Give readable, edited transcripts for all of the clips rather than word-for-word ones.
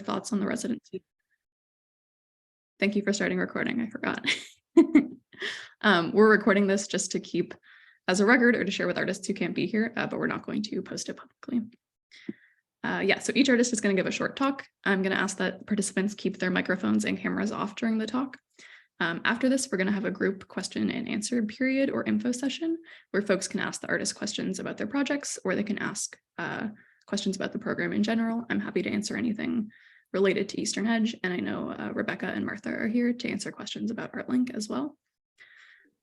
thoughts on the residency. Thank you for starting recording. I forgot. We're recording this just to keep as a record or to share with artists who can't be here, but we're not going to post it publicly. So each artist is going to give a short talk. I'm going to ask that participants keep their microphones and cameras off during the talk. After this, we're going to have a group question and answer period or info session where folks can ask the artist questions about their projects, or they can ask questions about the program in general. I'm happy to answer anything related to Eastern Edge, and I know Rebecca and Martha are here to answer questions about Artlink as well.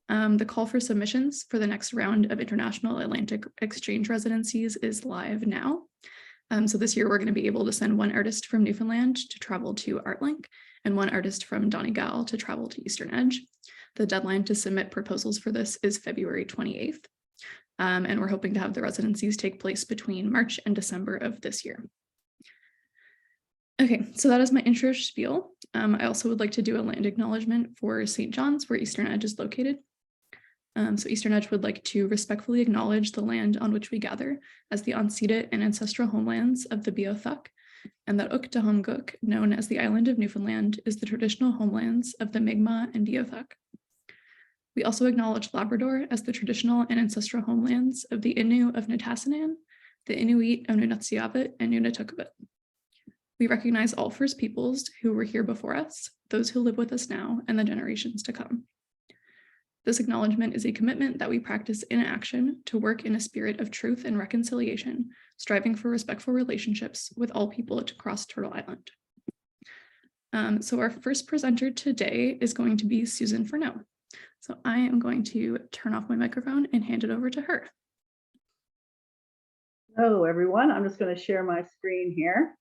The call for submissions for the next round of International Atlantic Exchange residencies is live now. So this year we're going to be able to send one artist from Newfoundland to travel to Artlink and one artist from Donegal to travel to Eastern Edge. The deadline to submit proposals for this is February 28th. And we're hoping to have the residencies take place between March and December of this year. Okay, so that is my intro spiel. I also would like to do a land acknowledgement for St. John's, where Eastern Edge is located. So Eastern Edge would like to respectfully acknowledge the land on which we gather as the unceded and ancestral homelands of the Beothuk, and that Uk-Tahumguk, known as the island of Newfoundland, is the traditional homelands of the Mi'kmaq and Beothuk. We also acknowledge Labrador as the traditional and ancestral homelands of the Innu of Nitassinan, the Inuit of Nunatsiavut and Nunatukavut. We recognize all First Peoples who were here before us, those who live with us now, and the generations to come. This acknowledgement is a commitment that we practice in action to work in a spirit of truth and reconciliation, striving for respectful relationships with all people across Turtle Island. So our first presenter today is going to be Susan Furneaux. So I am going to turn off my microphone and hand it over to her. Hello, everyone. I'm just going to share my screen here.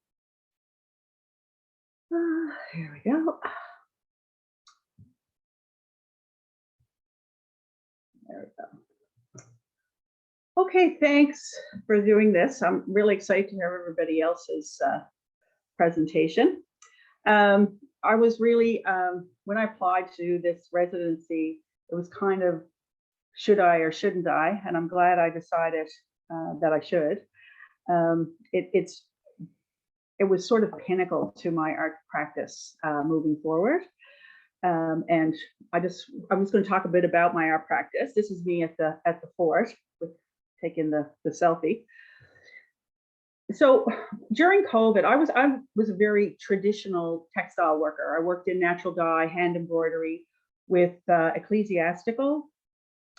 Here we go. There we go. Okay, thanks for doing this. I'm really excited to hear everybody else's presentation. I was really, when I applied to this residency, it was kind of, should I or shouldn't I? And I'm glad I decided that I should. It was sort of pinnacle to my art practice moving forward. And I was going to talk a bit about my art practice. This is me at the fort with taking the selfie. So during COVID, I was a very traditional textile worker. I worked in natural dye, hand embroidery with ecclesiastical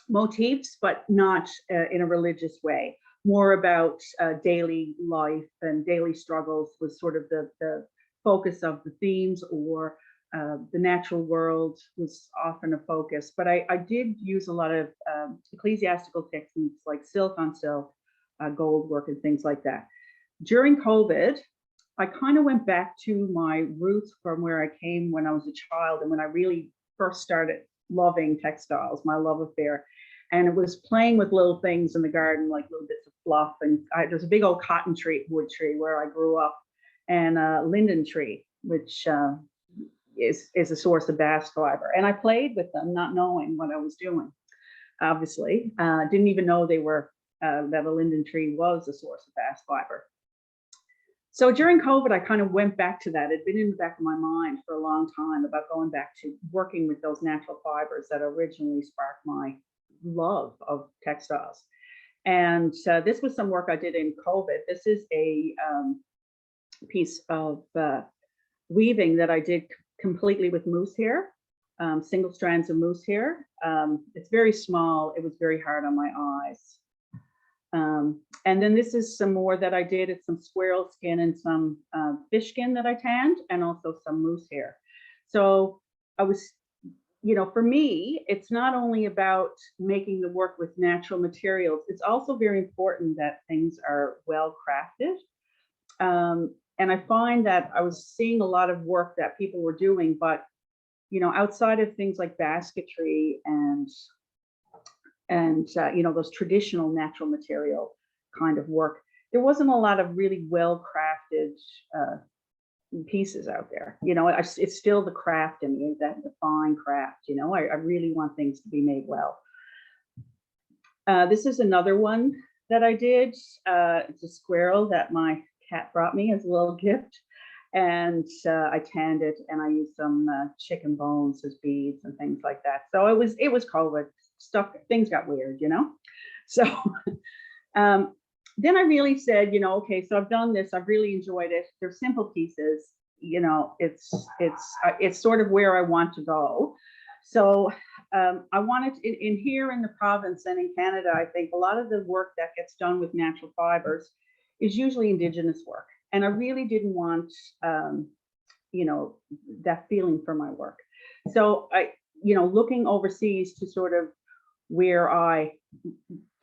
motifs, but not in a religious way. More about daily life and daily struggles was sort of the focus of the themes, or the natural world was often a focus. But I did use a lot of ecclesiastical techniques like silk on silk, gold work and things like that. During COVID, I kind of went back to my roots from where I came when I was a child and when I really first started loving textiles, my love affair. And it was playing with little things in the garden, like little bits of fluff. And there's a big old cotton wood tree where I grew up, and a linden tree, which is a source of bast fiber. And I played with them, not knowing what I was doing. Obviously, didn't even know they were that a linden tree was a source of bast fiber. So during COVID, I kind of went back to that. It'd been in the back of my mind for a long time about going back to working with those natural fibers that originally sparked my love of textiles. And this was some work I did in COVID. This is a piece of weaving that I did completely with moose hair, single strands of moose hair. It's very small. It was very hard on my eyes. And then this is some more that I did. It's some squirrel skin and some fish skin that I tanned, and also some moose hair. So I was, for me, it's not only about making the work with natural materials, it's also very important that things are well crafted. And I find that I was seeing a lot of work that people were doing, but, outside of things like basketry and those traditional natural material kind of work, there wasn't a lot of really well-crafted pieces out there. It's still the craft in me, that the fine craft. I really want things to be made well. This is another one that I did. It's a squirrel that my cat brought me as a little gift. And I tanned it, and I used some chicken bones as beads and things like that. So it was COVID stuff. Things got weird, you know. So then I really said, you know, okay, so I've done this. I've really enjoyed it. They're simple pieces, you know. It's sort of where I want to go. So I wanted in here in the province and in Canada, I think a lot of the work that gets done with natural fibers is usually Indigenous work. And I really didn't want, you know, that feeling for my work. So you know, looking overseas to sort of where I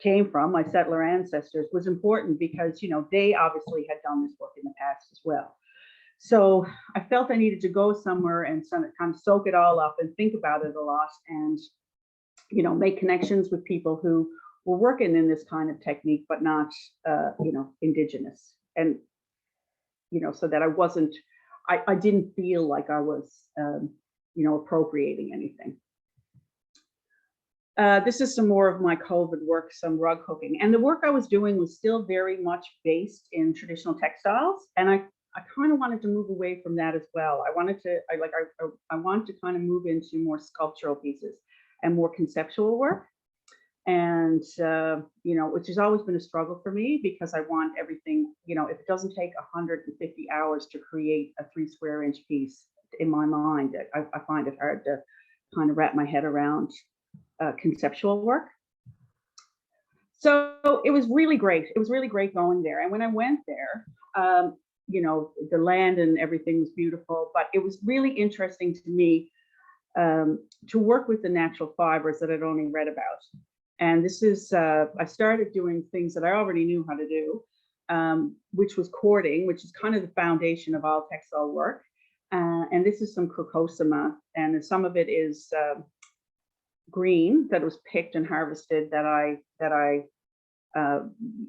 came from, my settler ancestors, was important because, you know, they obviously had done this work in the past as well. So I felt I needed to go somewhere and kind of soak it all up and think about it a lot, and, you know, make connections with people who were working in this kind of technique, but not, you know, Indigenous. And, you know, so that I didn't feel like I was, you know, appropriating anything. This is some more of my COVID work, some rug hooking. And the work I was doing was still very much based in traditional textiles. And I kind of wanted to move away from that as well. I wanted to, I want to kind of move into more sculptural pieces and more conceptual work. And, you know, which has always been a struggle for me, because I want everything, you know, if it doesn't take 150 hours to create a 3 square inch piece, in my mind, I find it hard to kind of wrap my head around conceptual work. So it was really great. It was really great going there. And when I went there, you know, the land and everything was beautiful, but it was really interesting to me to work with the natural fibers that I'd only read about. And this is, I started doing things that I already knew how to do, which was cording, which is kind of the foundation of all textile work. And this is some crocosima, and some of it is green that was picked and harvested that I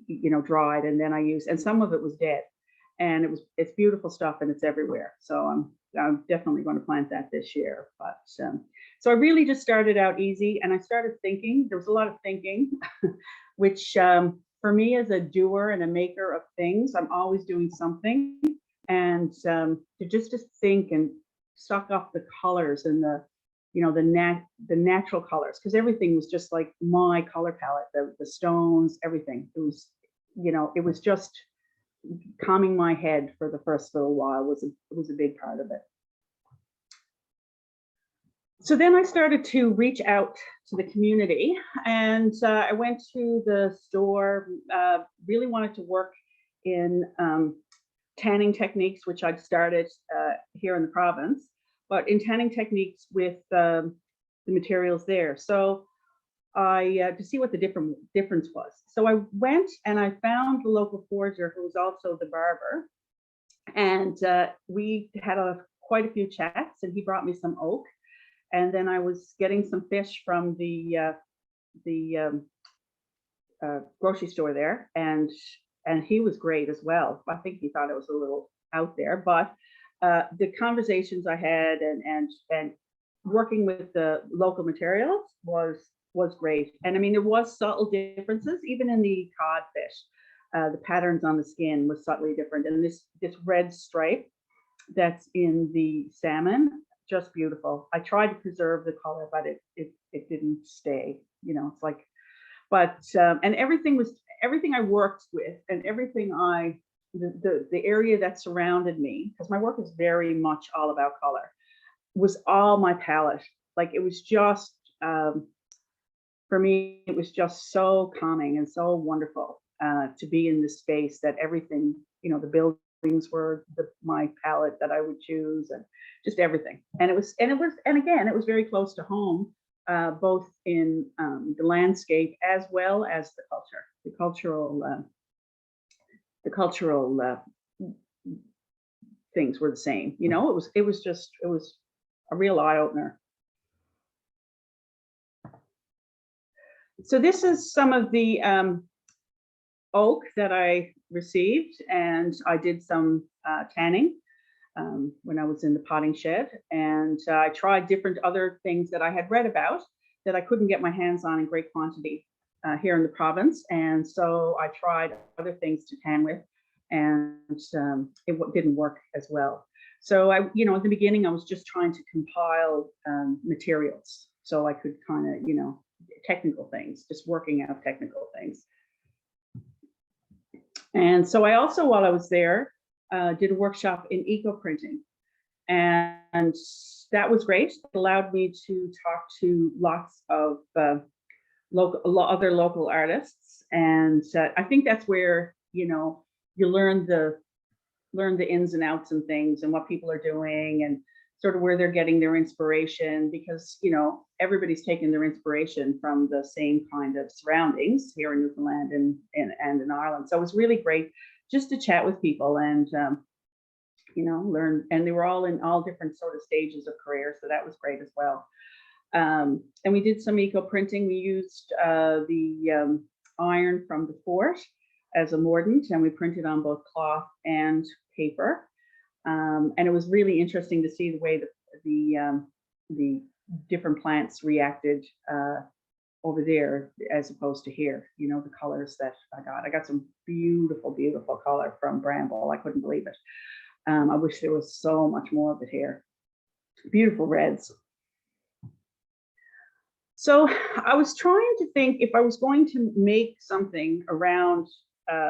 you know, dried, and then I used, and some of it was dead. And it's beautiful stuff, and it's everywhere. So I'm definitely going to plant that this year. But so I really just started out easy, and I started thinking. There was a lot of thinking, which for me as a doer and a maker of things, I'm always doing something. And to just think and suck up the colors and the, you know, the natural colors, because everything was just like my color palette, the stones, everything. It was, you know, it was just calming my head for the first little while was a big part of it. So then I started to reach out to the community, and I went to the store, really wanted to work in tanning techniques, which I'd started here in the province, but in tanning techniques with the materials there. So to see what the difference was. So I went and I found the local forger, who was also the barber, and we had quite a few chats, and he brought me some oak. And then I was getting some fish from the grocery store there, and he was great as well. I think he thought it was a little out there, but the conversations I had and working with the local materials was great. And I mean, there was subtle differences even in the codfish. The patterns on the skin was subtly different, and this red stripe that's in the salmon, just beautiful. I tried to preserve the color, but it didn't stay. You know, it's like, but and everything I worked with, and everything the area that surrounded me, because my work is very much all about color, was all my palette. Like, it was just for me, it was just so calming and so wonderful to be in this space that everything, you know, the buildings were my palette that I would choose, and just everything. And it was again, it was very close to home, both in the landscape as well as the culture, the cultural things were the same. You know, it was a real eye opener. So this is some of the oak that I received, and I did some tanning when I was in the potting shed, and I tried different other things that I had read about that I couldn't get my hands on in great quantity here in the province. And so I tried other things to tan with, and it didn't work as well. So at the beginning, I was just trying to compile materials so I could kind of, technical things, just working out technical things. And so I also, while I was there, did a workshop in eco printing, and that was great. It allowed me to talk to lots of other local artists, and I think that's where you learn the ins and outs and things, and what people are doing, and sort of where they're getting their inspiration, because everybody's taking their inspiration from the same kind of surroundings here in Newfoundland and in Ireland. So it was really great just to chat with people and learn, and they were all in all different sort of stages of career, so that was great as well. And we did some eco printing. We used the iron from the fort as a mordant, and we printed on both cloth and paper. And it was really interesting to see the way the different plants reacted over there as opposed to here. The colors that I got some beautiful, beautiful color from bramble. I couldn't believe it. I wish there was so much more of it here. Beautiful reds. So I was trying to think, if I was going to make something around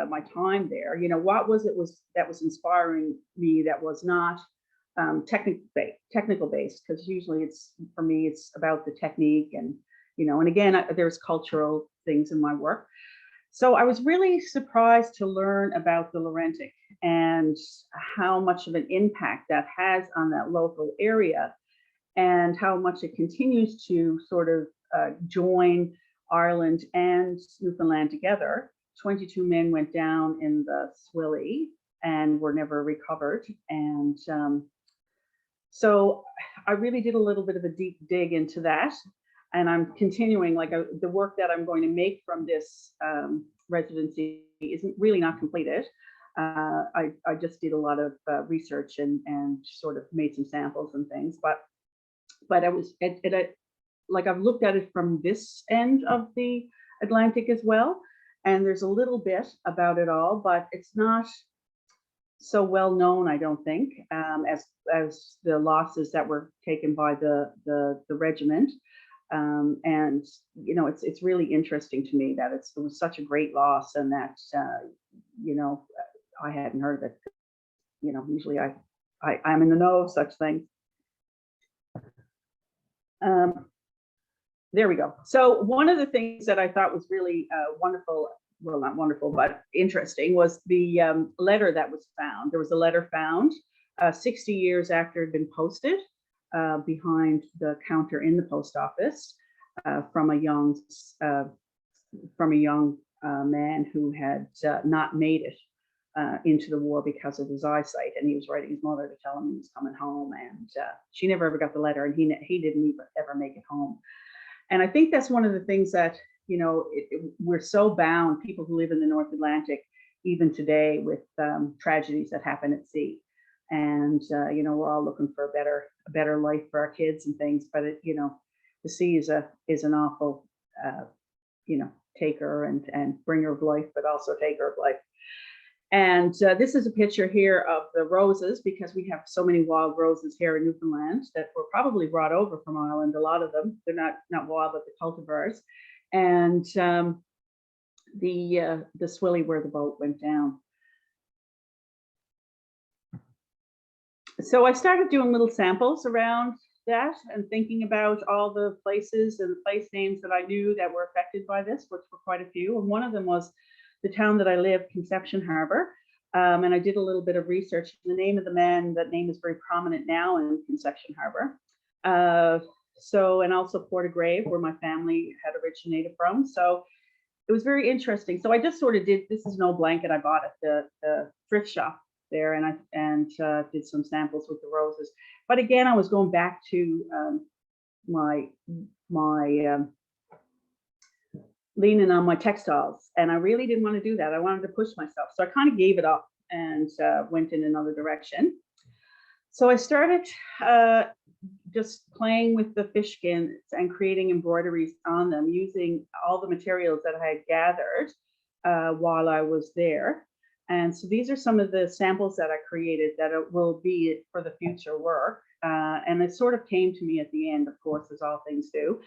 my time there, what was it that was inspiring me that was not technical based, because usually for me it's about the technique, and and again there's cultural things in my work. So I was really surprised to learn about the Laurentic and how much of an impact that has on that local area, and how much it continues to sort of join Ireland and Newfoundland together. 22 men went down in the Swilly and were never recovered. And so I really did a little bit of a deep dig into that. And I'm continuing, the work that I'm going to make from this residency isn't really not completed. I just did a lot of research and sort of made some samples and things, but I was I've looked at it from this end of the Atlantic as well. And there's a little bit about it all, but it's not so well known, I don't think, as the losses that were taken by the regiment. And it's really interesting to me that it was such a great loss, and that I hadn't heard of it. Usually I'm in the know of such things. There we go. So one of the things that I thought was really wonderful, well, not wonderful, but interesting, was the letter that was found. There was a letter found 60 years after it had been posted behind the counter in the post office from a young man who had not made it into the war because of his eyesight, and he was writing his mother to tell him he was coming home, and she never ever got the letter, and he didn't even ever make it home. And I think that's one of the things that, we're so bound, people who live in the North Atlantic, even today, with tragedies that happen at sea. And, we're all looking for a better life for our kids and things. But, the sea is an awful, taker and bringer of life, but also taker of life. And this is a picture here of the roses, because we have so many wild roses here in Newfoundland that were probably brought over from Ireland. A lot of them, they're not wild, but the cultivars. And the Swilly where the boat went down. So I started doing little samples around that and thinking about all the places and the place names that I knew that were affected by this, which were quite a few. And one of them was the town that I live, Conception Harbor. And I did a little bit of research. The name of the man, that name is very prominent now in Conception Harbor. And also Portagrave, where my family had originated from. So it was very interesting. So I just sort of did, this is an old blanket I bought at the thrift shop there, and did some samples with the roses. But again, I was going back to my leaning on my textiles, and I really didn't want to do that. I wanted to push myself, so I kind of gave it up and went in another direction. So I started just playing with the fish skins and creating embroideries on them using all the materials that I had gathered while I was there. And so these are some of the samples that I created that will be for the future work. And it sort of came to me at the end, of course, as all things do.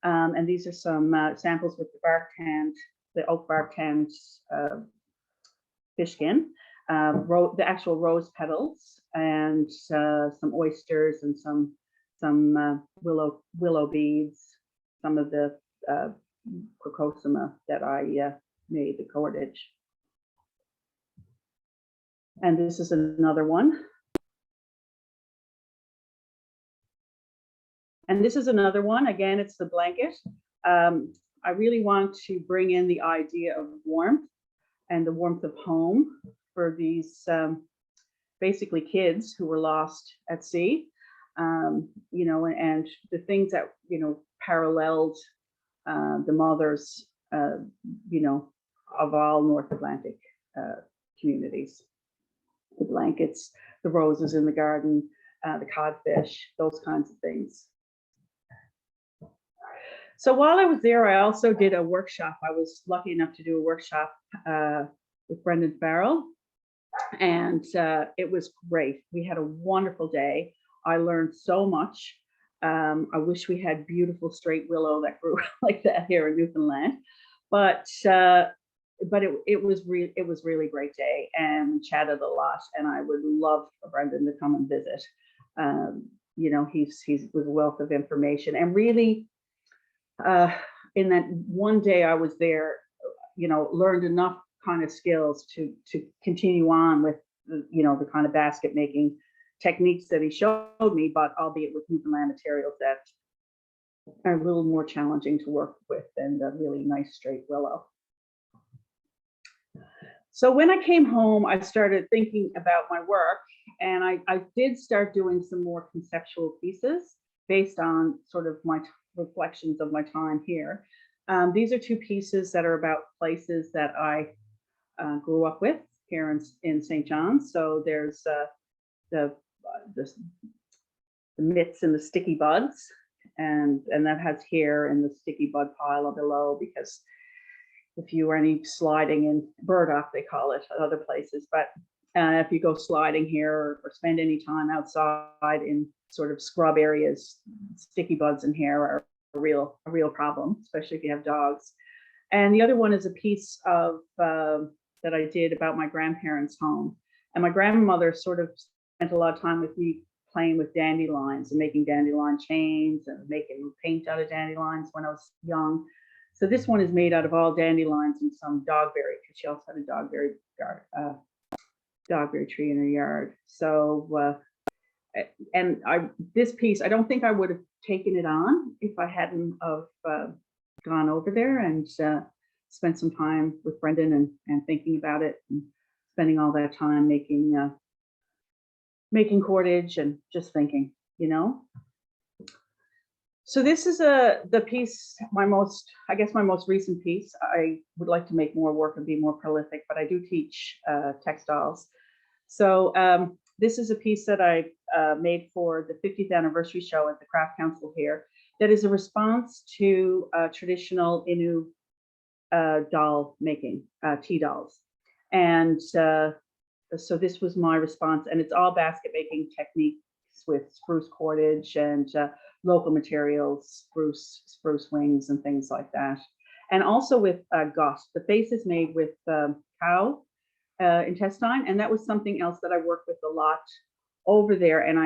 And these are some samples with the bark tanned, the oak bark tanned fish skin, the actual rose petals, and some oysters and some willow beads, some of the crocosima that I made, the cordage. And this is another one. And this is another one. Again, it's the blanket. I really want to bring in the idea of warmth and the warmth of home for these basically kids who were lost at sea, you know, and the things that, you know, paralleled the mothers, you know, of all North Atlantic communities. The blankets, the roses in the garden, the codfish, those kinds of things. So while I was there, I also did a workshop. I was lucky enough to do a workshop with Brendan Farrell, and it was great. We had a wonderful day. I learned so much. I wish we had beautiful straight willow that grew like that here in Newfoundland, but it was really great day, and we chatted a lot. And I would love for Brendan to come and visit. You know, he's with a wealth of information, and really, in that one day I was there, you know, learned enough kind of skills to continue on with, you know, the kind of basket making techniques that he showed me, but albeit with Newfoundland materials that are a little more challenging to work with than the really nice straight willow. So when I came home, I started thinking about my work, and I did start doing some more conceptual pieces based on sort of my reflections of my time here. These are two pieces that are about places that I grew up with here in St. John's. So there's the mitts and the sticky buds, and that has hair in the sticky bud pile below, because if you are any sliding in burdock, they call it at other places, but if you go sliding here or spend any time outside in sort of scrub areas, sticky buds and hair are a real problem, especially if you have dogs. And the other one is a piece of that I did about my grandparents' home. And my grandmother sort of spent a lot of time with me playing with dandelions and making dandelion chains and making paint out of dandelions when I was young. So this one is made out of all dandelions and some dogberry, because she also had a dogberry tree in her yard. So and this piece, I don't think I would have taken it on if I hadn't of gone over there and spent some time with Brendan and thinking about it, and spending all that time making cordage and just thinking, you know. So this is the piece, my most recent piece. I would like to make more work and be more prolific, but I do teach textiles. So this is a piece that I made for the 50th anniversary show at the Craft Council here. That is a response to traditional Innu doll making, tea dolls. And so this was my response, and it's all basket making techniques with spruce cordage and local materials, spruce wings and things like that. And also with gut. The face is made with cow intestine, and that was something else that I worked with a lot over there. And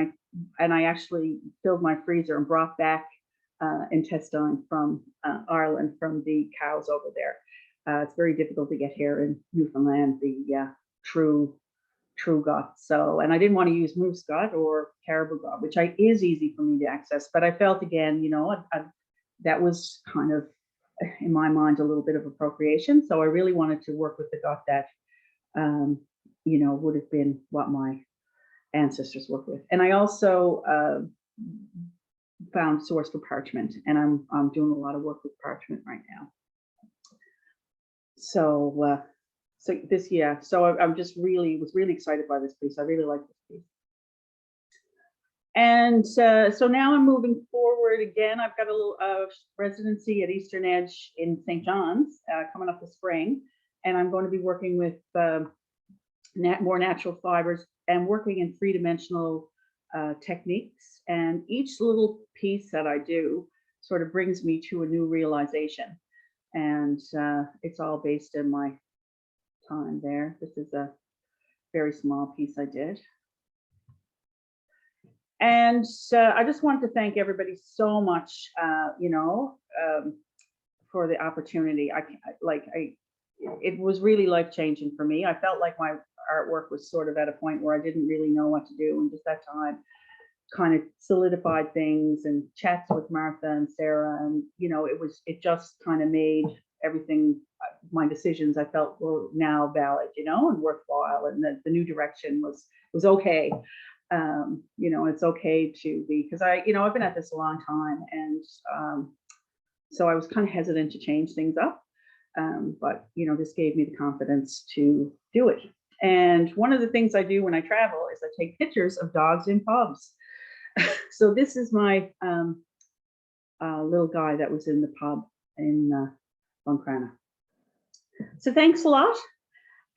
I actually filled my freezer and brought back intestine from Ireland, from the cows over there. It's very difficult to get here in Newfoundland, the true gut. So, and I didn't want to use moose gut or caribou gut, which is easy for me to access. But I felt, again, you know, that was kind of, in my mind, a little bit of appropriation. So I really wanted to work with the gut that, you know, would have been what my ancestors worked with. And I also found source for parchment, and I'm doing a lot of work with parchment right now. So this, yeah. So I'm just was really excited by this piece. I really like this piece. And so now I'm moving forward again. I've got a little residency at Eastern Edge in St. John's coming up this spring, and I'm going to be working with more natural fibers, and working in three-dimensional techniques. And each little piece that I do sort of brings me to a new realization. And it's all based in my time there. This is a very small piece I did. And I just wanted to thank everybody so much, for the opportunity. It was really life-changing for me. I felt like my artwork was sort of at a point where I didn't really know what to do, and just that time kind of solidified things, and chats with Martha and Sarah, and it just kind of made everything, my decisions I felt were now valid, and worthwhile, and the new direction was okay. It's okay to be, because I've been at this a long time, and so I was kind of hesitant to change things up. But this gave me the confidence to do it. And one of the things I do when I travel is I take pictures of dogs in pubs. So this is my little guy that was in the pub in Buncrana. So thanks a lot.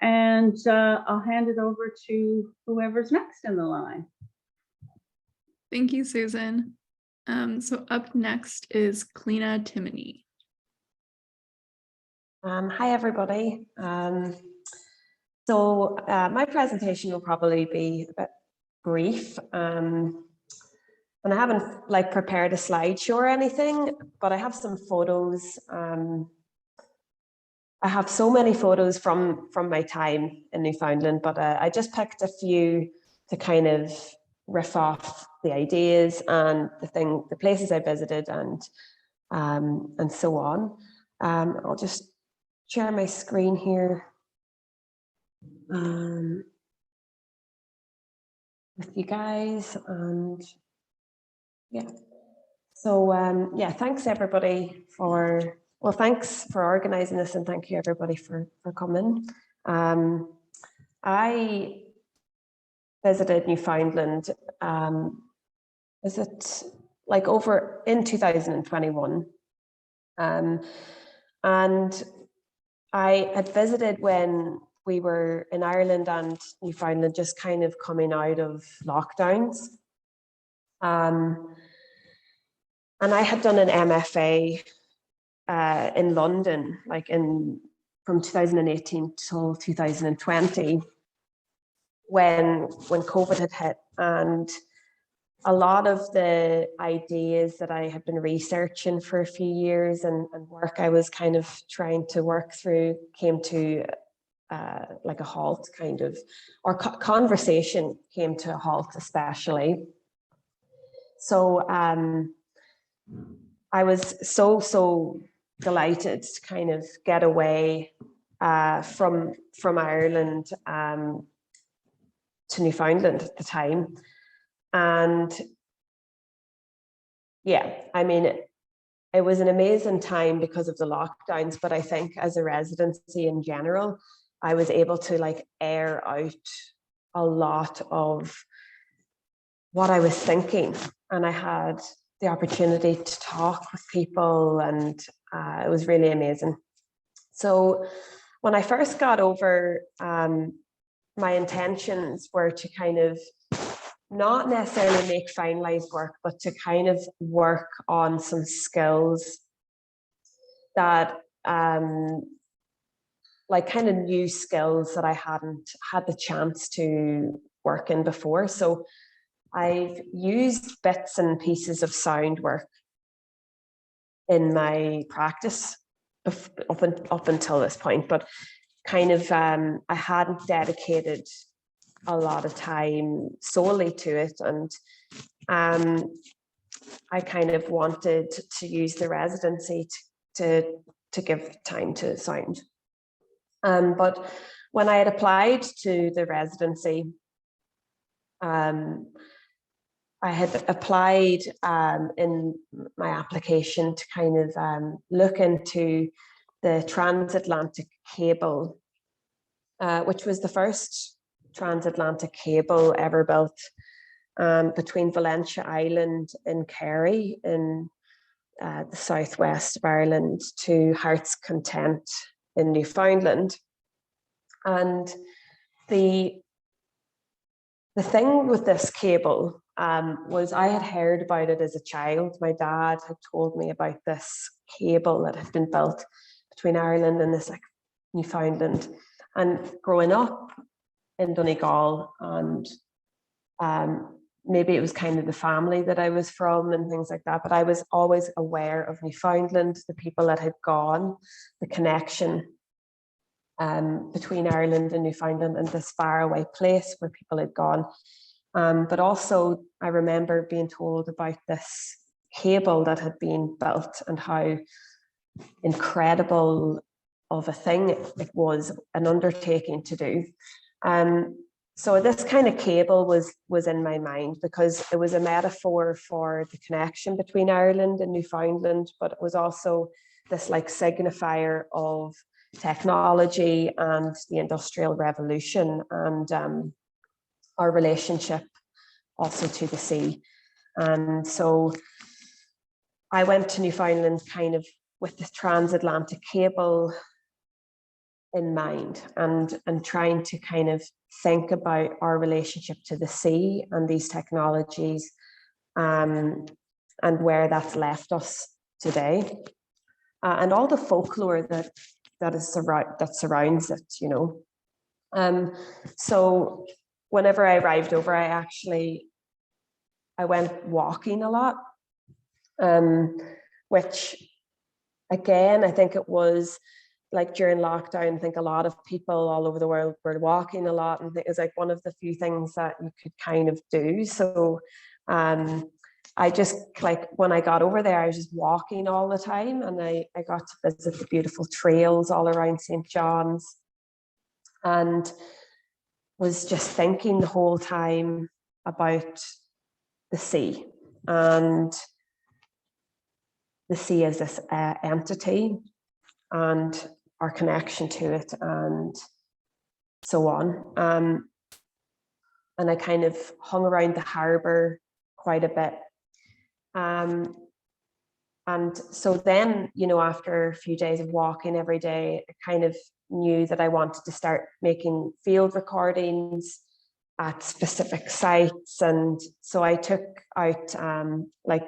And I'll hand it over to whoever's next in the line. Thank you, Susan. So up next is Cliodhna Timoney. Hi, everybody. So my presentation will probably be a bit brief. And I haven't prepared a slideshow or anything, but I have some photos. I have so many photos from my time in Newfoundland, but I just picked a few to kind of riff off the ideas and the places I visited, and so on. I'll just share my screen here with you guys, and yeah. So yeah, thanks everybody thanks for organizing this, and thank you everybody for coming. I visited Newfoundland, is it over in 2021, and I had visited when we were in Ireland and Newfoundland just kind of coming out of lockdowns. And I had done an MFA in London, from 2018 till 2020, when COVID had hit, and a lot of the ideas that I had been researching for a few years and work I was kind of trying to work through came to a halt, kind of, or conversation came to a halt, especially. So I was so delighted to kind of get away from Ireland to Newfoundland at the time. And yeah, I mean, it was an amazing time because of the lockdowns, but I think as a residency in general, I was able to air out a lot of what I was thinking, and I had the opportunity to talk with people, and it was really amazing. So when I first got over, my intentions were to kind of not necessarily make finalized work, but to kind of work on some skills that kind of new skills that I hadn't had the chance to work in before. So I've used bits and pieces of sound work in my practice up until this point, but kind of I hadn't dedicated a lot of time solely to it, and I kind of wanted to use the residency to give time to sound. But when I had applied to the residency, I had applied in my application to kind of look into the transatlantic cable, which was the first transatlantic cable ever built between Valentia Island in Kerry in the southwest of Ireland to Heart's Content in Newfoundland. And the thing with this cable was I had heard about it as a child. My dad had told me about this cable that had been built between Ireland and this like Newfoundland. And growing up in Donegal, and maybe it was kind of the family that I was from and things like that, but I was always aware of Newfoundland, the people that had gone, the connection between Ireland and Newfoundland and this faraway place where people had gone. But also I remember being told about this cable that had been built and how incredible of a thing it was, an undertaking to do. So this kind of cable was in my mind because it was a metaphor for the connection between Ireland and Newfoundland, but it was also this like signifier of technology and the Industrial Revolution and our relationship also to the sea. And so I went to Newfoundland kind of with the transatlantic cable in mind and trying to kind of think about our relationship to the sea and these technologies and where that's left us today. And all the folklore that surrounds it, you know. So whenever I arrived over, I went walking a lot, which again, I think it was like during lockdown, I think a lot of people all over the world were walking a lot, and it was like one of the few things that you could kind of do. So I just like when I got over there, I was just walking all the time, and I got to visit the beautiful trails all around St. John's, and was just thinking the whole time about the sea and the sea as this entity and our connection to it and so on. And I kind of hung around the harbour quite a bit. And so then, you know, after a few days of walking every day, I kind of knew that I wanted to start making field recordings at specific sites. And so I took out like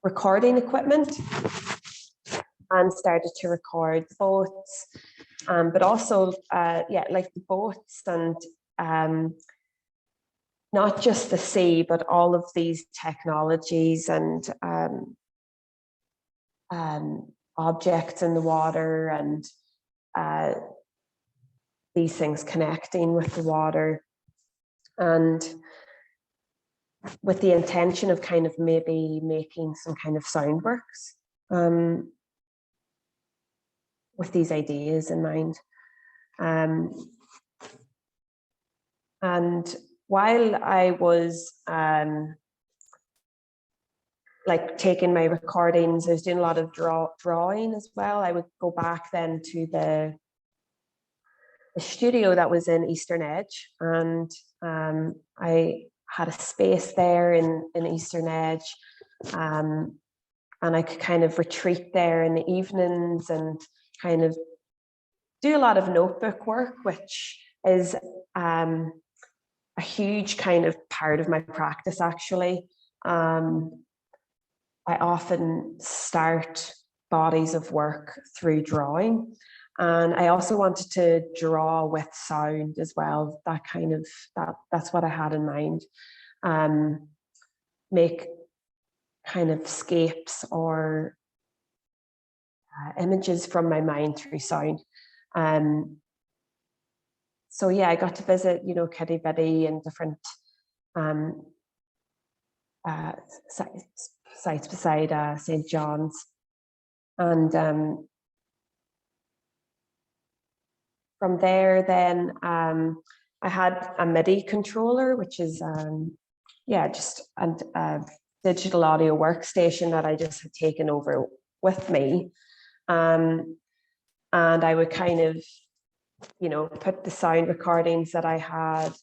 recording equipment and started to record the boats, but also, like the boats and not just the sea, but all of these technologies and objects in the water and these things connecting with the water, and with the intention of kind of maybe making some kind of sound works with these ideas in mind. And while I was like taking my recordings, I was doing a lot of drawing as well. I would go back then to the studio that was in Eastern Edge, and I had a space there in Eastern Edge, and I could kind of retreat there in the evenings and kind of do a lot of notebook work, which is a huge kind of part of my practice actually. I often start bodies of work through drawing, and I also wanted to draw with sound as well. That's what I had in mind. Make kind of scapes or images from my mind through sound. So yeah, I got to visit, you know, Kitty Bitty and different sites beside St. John's. And from there then I had a MIDI controller, which is just a digital audio workstation that I just had taken over with me. And I would kind of, you know, put the sound recordings that I had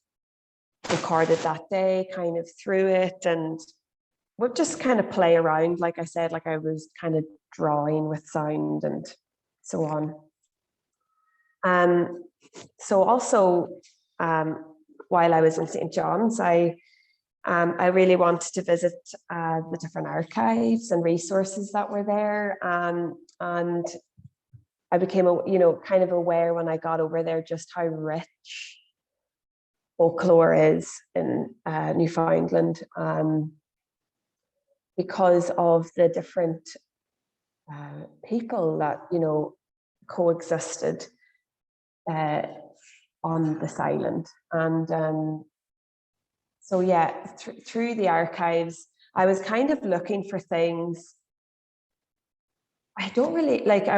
recorded that day kind of through it, and would just kind of play around, like I said, like I was kind of drawing with sound and so on. So also, while I was in St. John's, I really wanted to visit the different archives and resources that were there, and I became, kind of aware when I got over there just how rich folklore is in Newfoundland, because of the different people that coexisted on this island. And so yeah, through the archives, I was kind of looking for things. I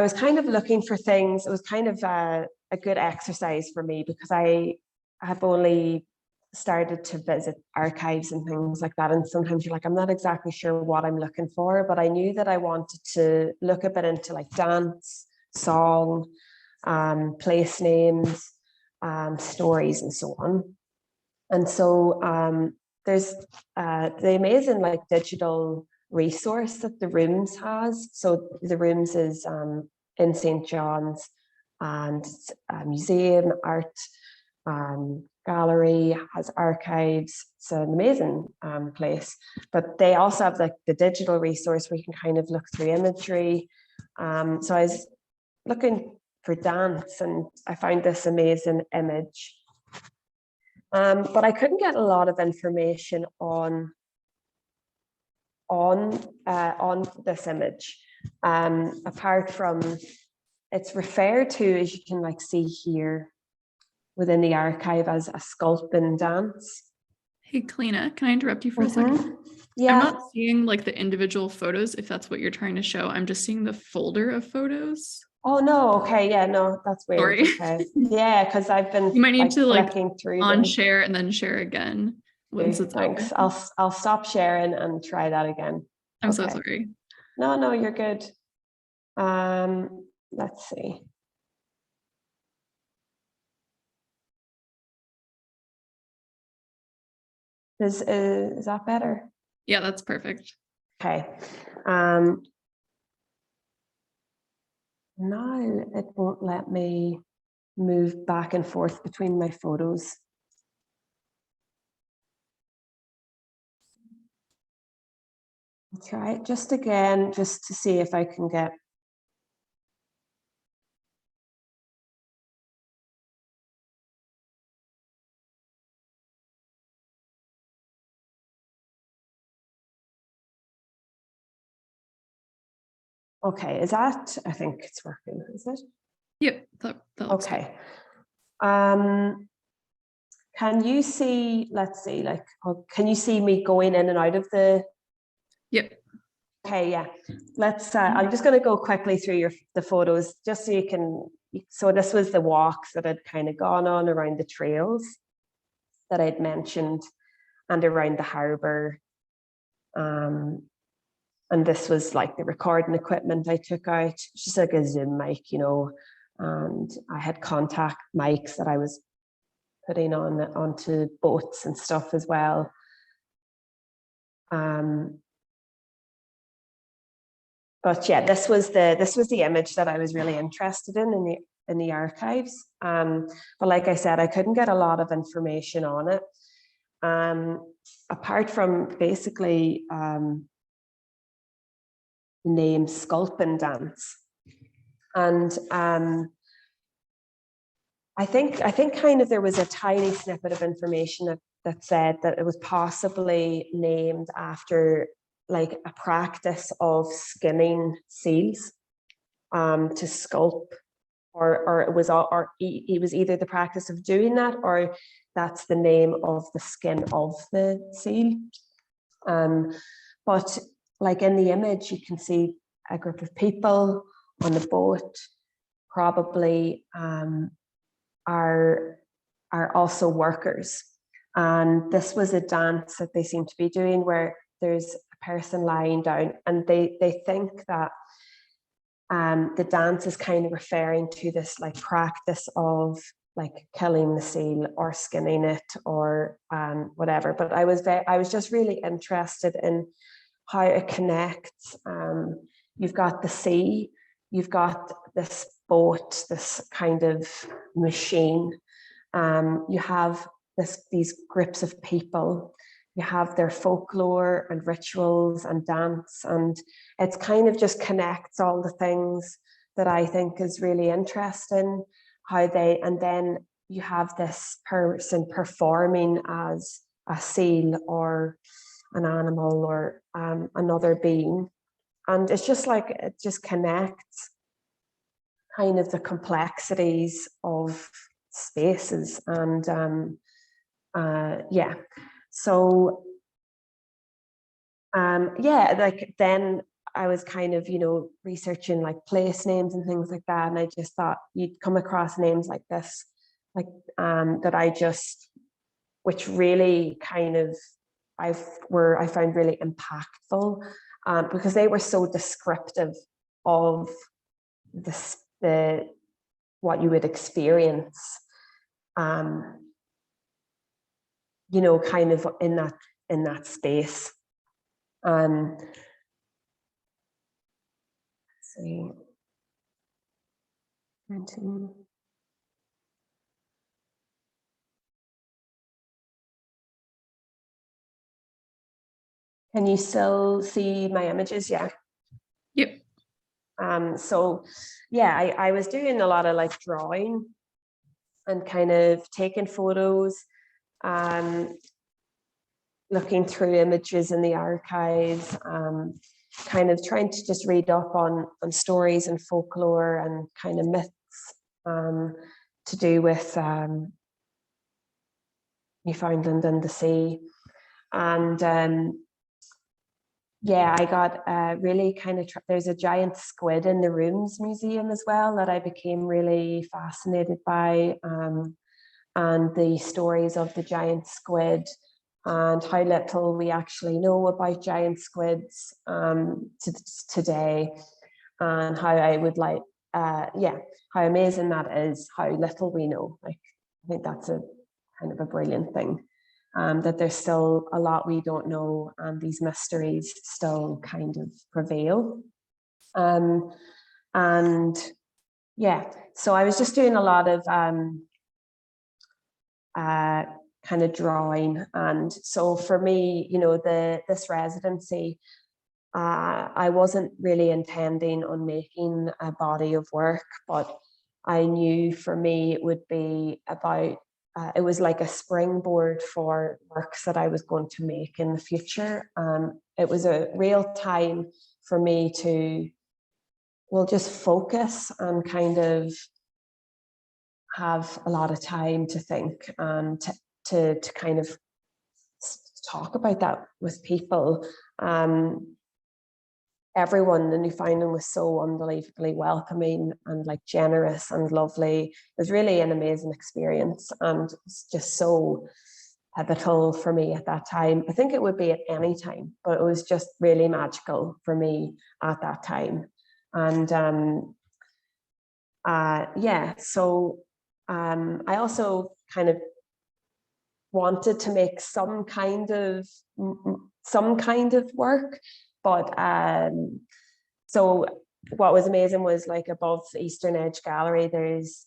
was kind of looking for things. It was kind of a good exercise for me, because I have only started to visit archives and things like that, and sometimes you're like, I'm not exactly sure what I'm looking for, but I knew that I wanted to look a bit into like dance, song, place names, stories, and so on. And so there's the amazing like digital resource that the Rooms has. So the Rooms is in St. John's, and it's a museum, art gallery, has archives. It's an amazing place. But they also have like the digital resource where you can kind of look through imagery. So I was looking for dance, and I found this amazing image. But I couldn't get a lot of information on this image, apart from it's referred to, as you can like see here within the archive, as a sculpin dance. Hey, Cliodhna, can I interrupt you for a second? Yeah. I'm not seeing like the individual photos, if that's what you're trying to show. I'm just seeing the folder of photos. Oh no, okay, yeah, no, that's weird. Sorry. Okay. Yeah, because I've been You might need to like flicking through on them. share and then share again once it's Thanks. open. I'll stop sharing and try that again. I'm so sorry. No, you're good. Let's see. Is that better? Yeah, that's perfect. Okay. Now it won't let me move back and forth between my photos. I'll try it just again, just to see if I can get. Okay, is that, I think it's working, is it? Yep, that looks okay. Can you see, let's see, like, can you see me going in and out of the? Yep. Okay, yeah. Let's, I'm just going to go quickly through the photos, just so you can, so this was the walks that I'd kind of gone on around the trails that I'd mentioned, and around the harbour. And this was like the recording equipment I took out, just like a Zoom mic, and I had contact mics that I was putting onto boats and stuff as well. But yeah, this was the image that I was really interested in the archives. But like I said, I couldn't get a lot of information on it. Apart from basically name Sculpin dance. And I think kind of there was a tiny snippet of information that said that it was possibly named after like a practice of skinning seals to sculpt, or it was, or it was either the practice of doing that, or that's the name of the skin of the seal. But like in the image, you can see a group of people on the boat, probably are also workers. And this was a dance that they seem to be doing where there's a person lying down, and they think that the dance is kind of referring to this like practice of like killing the seal or skinning it or whatever. But I was just really interested in how it connects. You've got the sea, you've got this boat, this kind of machine. You have these groups of people, you have their folklore and rituals and dance, and it's kind of just connects all the things that I think is really interesting, and then you have this person performing as a seal or an animal or another being. And it's just like, it just connects kind of the complexities of spaces. And yeah, so yeah, like then I was kind of, researching like place names and things like that. And I just thought you'd come across names like this, like that which really kind of I found really impactful, because they were so descriptive of the what you would experience, kind of in that space. Let's see. Can you still see my images? Yeah. Yep. So yeah, I was doing a lot of like drawing and kind of taking photos, looking through images in the archives, kind of trying to just read up on stories and folklore and kind of myths to do with Newfoundland and the sea. And yeah, I got really kind of, there's a giant squid in the Rooms Museum as well that I became really fascinated by, and the stories of the giant squid and how little we actually know about giant squids today, and how I would like, yeah, how amazing that is, how little we know. Like, I think that's a kind of a brilliant thing. That there's still a lot we don't know, and these mysteries still kind of prevail. And yeah, so I was just doing a lot of kind of drawing. And so for me, this residency, I wasn't really intending on making a body of work, but I knew for me it would be about it was like a springboard for works that I was going to make in the future. It was a real time for me to, well, just focus and kind of have a lot of time to think and to kind of talk about that with people. Everyone in Newfoundland was so unbelievably welcoming and like generous and lovely. It was really an amazing experience, and it's just so pivotal for me at that time. I think it would be at any time, but it was just really magical for me at that time. And yeah, so I also kind of wanted to make some kind of work. But so what was amazing was, like, above the Eastern Edge Gallery, there's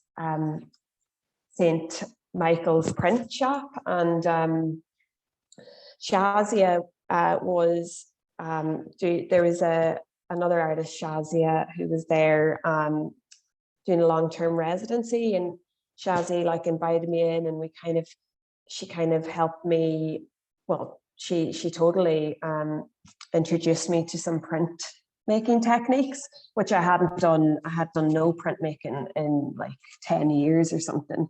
St. Michael's print shop, and Shazia was there was another artist, Shazia, who was there doing a long-term residency, and Shazia like invited me in, and she kind of helped me. Well, she totally introduced me to some print making techniques, which I hadn't done. I had done no printmaking in like 10 years or something,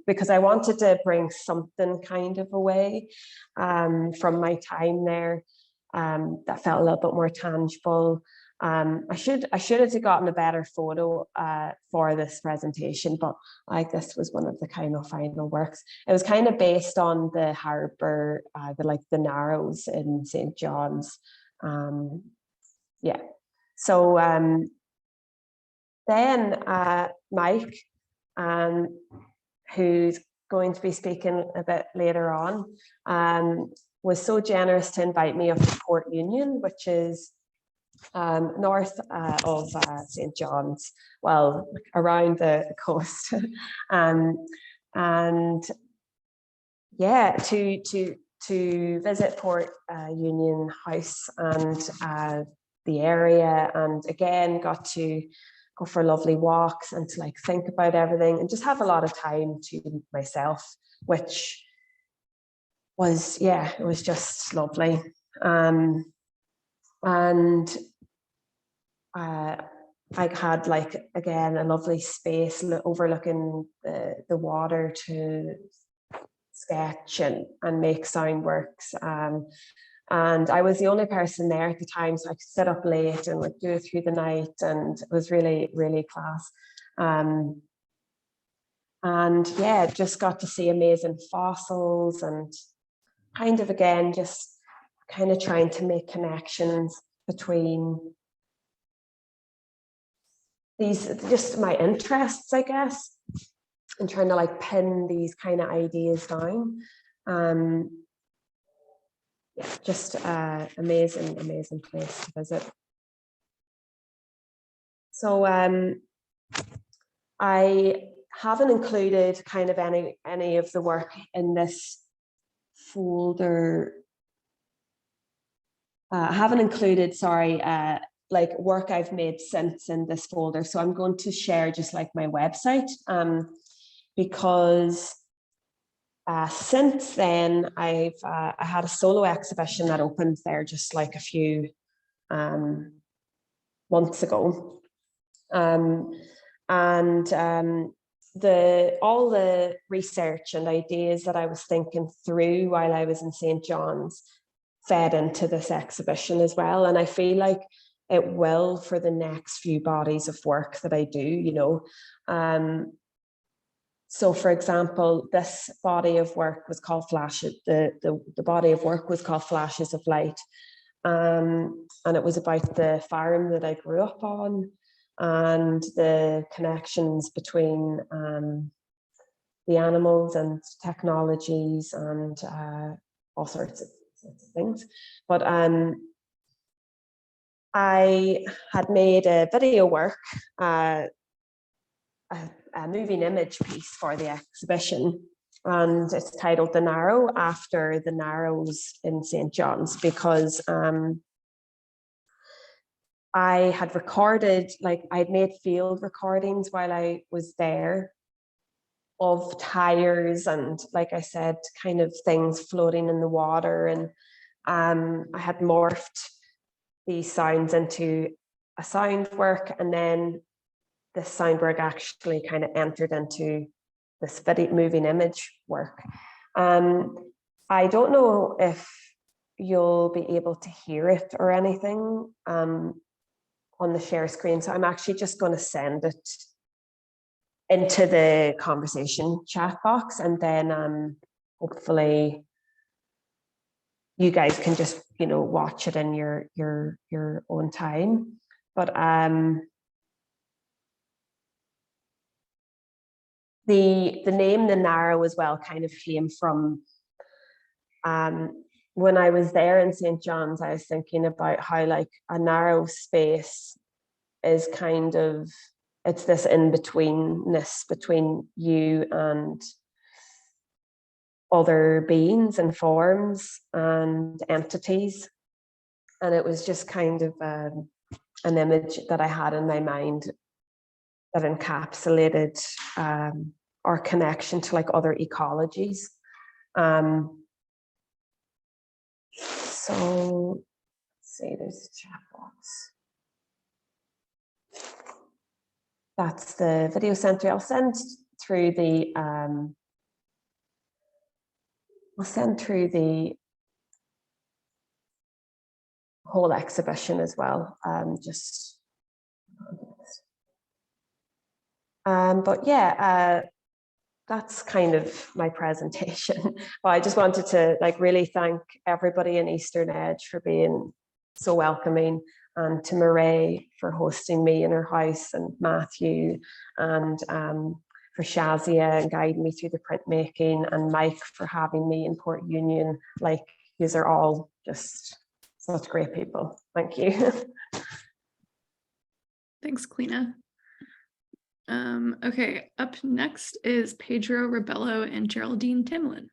because I wanted to bring something kind of away from my time there that felt a little bit more tangible. I should have gotten a better photo for this presentation, but like this was one of the kind of final works. It was kind of based on the harbour, the Narrows in St. John's. Yeah. So then Mike, who's going to be speaking a bit later on, was so generous to invite me up to Port Union, which is north of St. John's, well, around the coast. And yeah, to visit Port Union House and the area, and again got to go for lovely walks and to like think about everything and just have a lot of time to myself, which was, yeah, it was just lovely. And I had like, again, a lovely space overlooking the water to sketch and make sound works. And I was the only person there at the time, so I could sit up late and like do it through the night, and it was really, really class. And yeah, just got to see amazing fossils and kind of, again, just kind of trying to make connections between these, just my interests, I guess, and trying to like pin these kind of ideas down. Yeah, just amazing place to visit. So I haven't included kind of any of the work in this folder. I haven't included, sorry, like work I've made since in this folder. So I'm going to share just like my website, because since then I had a solo exhibition that opened there just like a few months ago. All the research and ideas that I was thinking through while I was in St. John's fed into this exhibition as well. And I feel like it will for the next few bodies of work that I do, you know. So for example, this body of work was called Flashes, the body of work was called Flashes of Light. And it was about the farm that I grew up on and the connections between the animals and technologies and all sorts of things. But I had made a video work, a moving image piece for the exhibition, and it's titled The Narrow, after the Narrows in St. John's, because I had recorded, like I'd made field recordings while I was there of tires and, like I said, kind of things floating in the water, and I had morphed these sounds into a sound work, and then this sound work actually kind of entered into this video moving image work. I don't know if you'll be able to hear it or anything on the share screen, so I'm actually just going to send it into the conversation chat box, and then hopefully you guys can just, you know, watch it in your own time. But the name The Narrow as well kind of came from when I was there in St. John's. I was thinking about how like a narrow space is kind of, it's this in-betweenness between you and other beings and forms and entities. And it was just kind of an image that I had in my mind that encapsulated our connection to like other ecologies. So let's see, there's a chat box. That's the video center. I'll send through the whole exhibition as well. But yeah, that's kind of my presentation. But I just wanted to like really thank everybody in Eastern Edge for being so welcoming, and to Murray for hosting me in her house, and Matthew, and for Shazia and guiding me through the printmaking, and Mike for having me in Port Union. Like, these are all just such great people. Thank you. Thanks, Cliodhna. Okay, up next is Pedro Rebelo and Geraldine Timlin.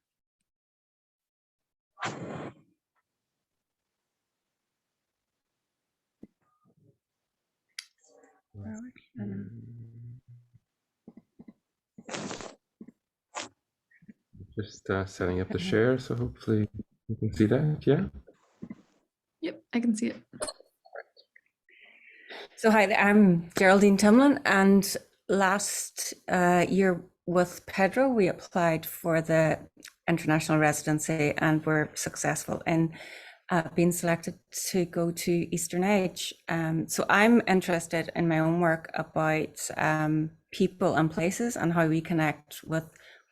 Just setting up the share, so hopefully you can see that, yeah? Yep, I can see it. So hi, I'm Geraldine Timlin, and last year with Pedro, we applied for the international residency and were successful in being selected to go to Eastern Edge. So I'm interested in my own work about people and places and how we connect with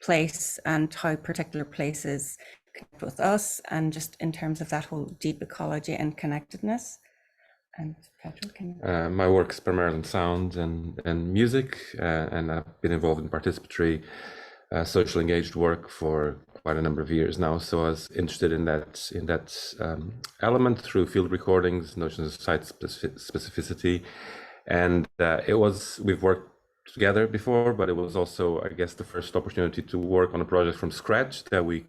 place and how particular places connect with us, and just in terms of that whole deep ecology and connectedness. And Pedro, can you... My work is primarily in sound and music, and I've been involved in participatory social engaged work for quite a number of years now. So I was interested in that element through field recordings, notions of site specificity, and we've worked together before, but it was also, I guess, the first opportunity to work on a project from scratch that we,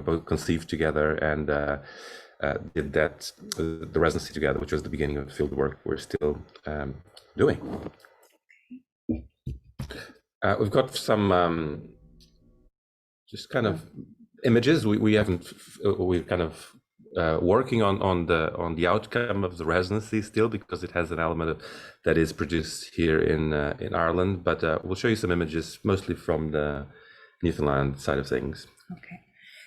both conceived together and did the residency together, which was the beginning of the field work we're still doing. We've got some just kind of images. We're kind of working on the outcome of the residency still, because it has an element that is produced here in Ireland. But we'll show you some images, mostly from the Newfoundland side of things. Okay.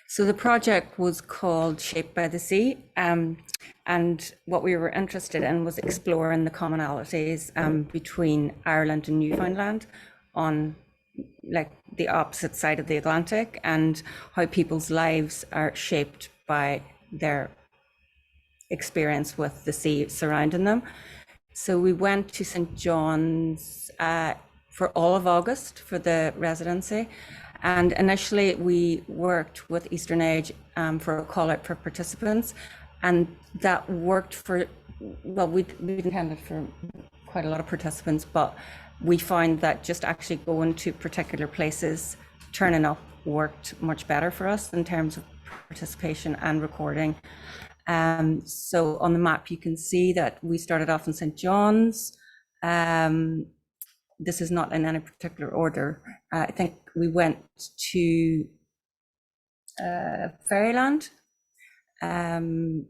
So the project was called Shaped by the Sea, and what we were interested in was exploring the commonalities between Ireland and Newfoundland on like the opposite side of the Atlantic, and how people's lives are shaped by their experience with the sea surrounding them. So we went to St. John's for all of August for the residency. And initially we worked with Eastern Edge for a call out for participants, and that worked for, well, we intended for quite a lot of participants, but we found that just actually going to particular places, turning up, worked much better for us in terms of participation and recording. So on the map you can see that we started off in St. John's. This is not in any particular order. I think we went to Fairyland, and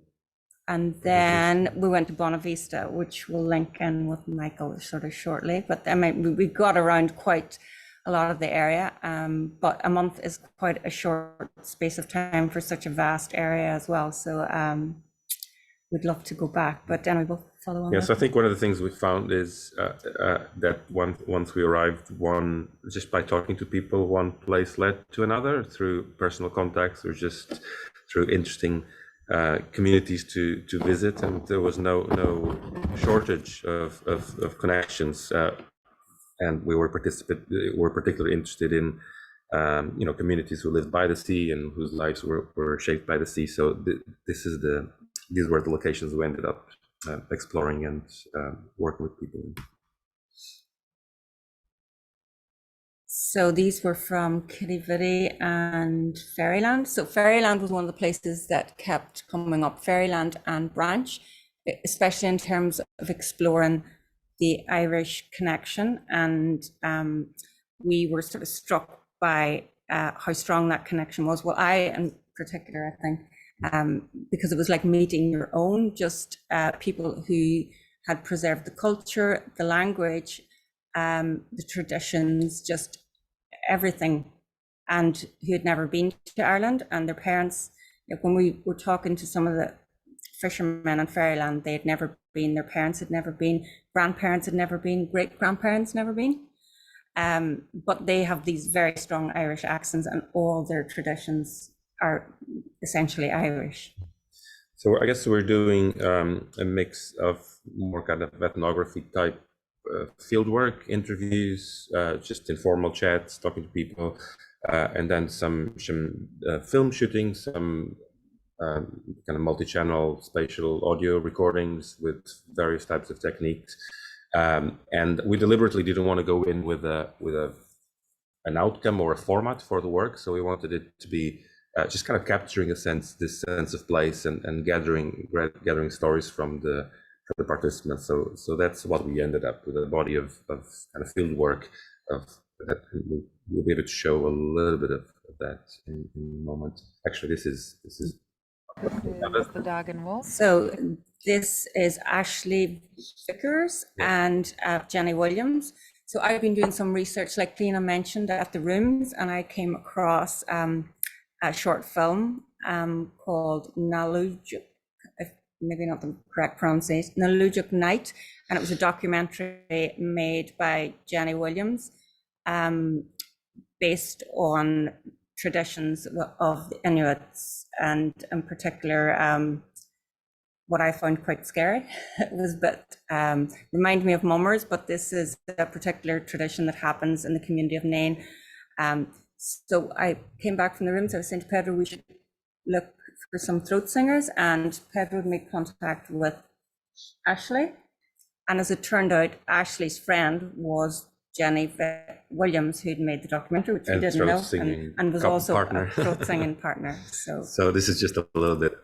then we went to Bonavista, which we'll link in with Michael sort of shortly. But I mean, we got around quite a lot of the area, but a month is quite a short space of time for such a vast area as well. So we'd love to go back, but then we will follow on. Yeah, so I think one of the things we found is that once we arrived, just by talking to people, one place led to another through personal contacts or just through interesting communities to visit, and there was no shortage of connections. And we were particularly interested in communities who lived by the sea and whose lives were shaped by the sea. So these were the locations we ended up exploring and working with people. So these were from Cliodhna and Fairyland. So Fairyland was one of the places that kept coming up, Fairyland and Branch, especially in terms of exploring the Irish connection. And we were sort of struck by how strong that connection was. Well, I in particular, I think, because it was like meeting your own, just people who had preserved the culture, the language, the traditions, just everything, and who had never been to Ireland. And their parents, like when we were talking to some of the fishermen in Fairyland, they had never been, their parents had never been, grandparents had never been, great grandparents never been. But they have these very strong Irish accents, and all their traditions are essentially Irish. So I guess we're doing a mix of more kind of ethnography type fieldwork, interviews, just informal chats, talking to people, and then some film shooting, some kind of multi-channel spatial audio recordings with various types of techniques, And we deliberately didn't want to go in with an outcome or a format for the work, so we wanted it to be just kind of capturing this sense of place and gathering stories from the participants. So that's what we ended up with, a body of kind of field work that we'll be able to show a little bit of that in a moment. Actually, this is the dog and wolf. So this is Ashley Vickers and Jenny Williams. So I've been doing some research, like Cliodhna mentioned, at the rooms, and I came across a short film called Nalujuk, maybe not the correct pronunciation, Nalujuk Night, and it was a documentary made by Jenny Williams, based on traditions of the Inuits, and in particular, what I found quite scary. It was a bit, remind me of mummers, but this is a particular tradition that happens in the community of Nain. So I came back from the rooms, I was saying to Pedro, we should look for some throat singers, and Pedro would make contact with Ashley. And as it turned out, Ashley's friend was Jenny Williams, who'd made the documentary, which we didn't know, and was also a throat singing partner. So this is just a little bit.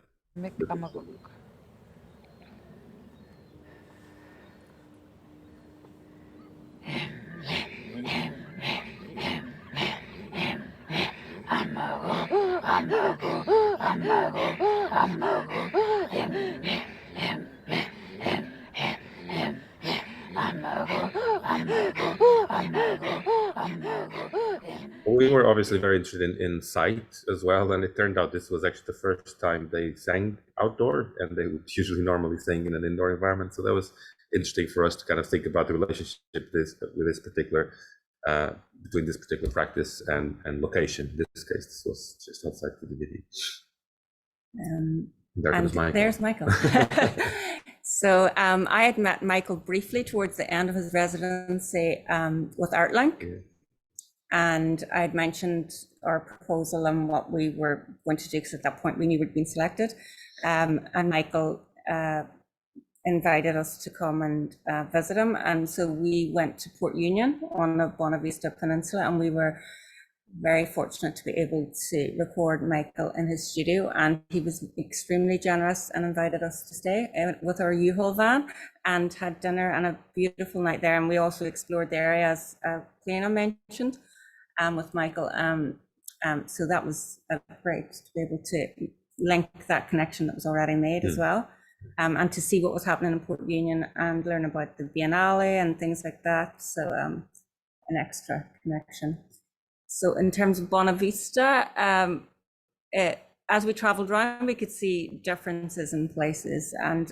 We were obviously very interested in sight as well, and it turned out this was actually the first time they sang outdoor, and they would usually normally sing in an indoor environment. So that was interesting for us to kind of think about the relationship with this particular between this particular practice and location. In this case, this was just outside the DVD. There's Michael. So I had met Michael briefly towards the end of his residency with Artlink, and I had mentioned our proposal and what we were going to do, because at that point we knew we'd been selected, and Michael invited us to come and visit him, and so we went to Port Union on the Bonavista Peninsula, and we were very fortunate to be able to record Michael in his studio, and he was extremely generous and invited us to stay with our U-Haul van and had dinner and a beautiful night there. And we also explored the area, as Cliodhna mentioned, with Michael. So that was great to be able to link that connection that was already made as well, and to see what was happening in Port Union and learn about the Biennale and things like that. So an extra connection. So in terms of Bonavista, as we traveled around, we could see differences in places, and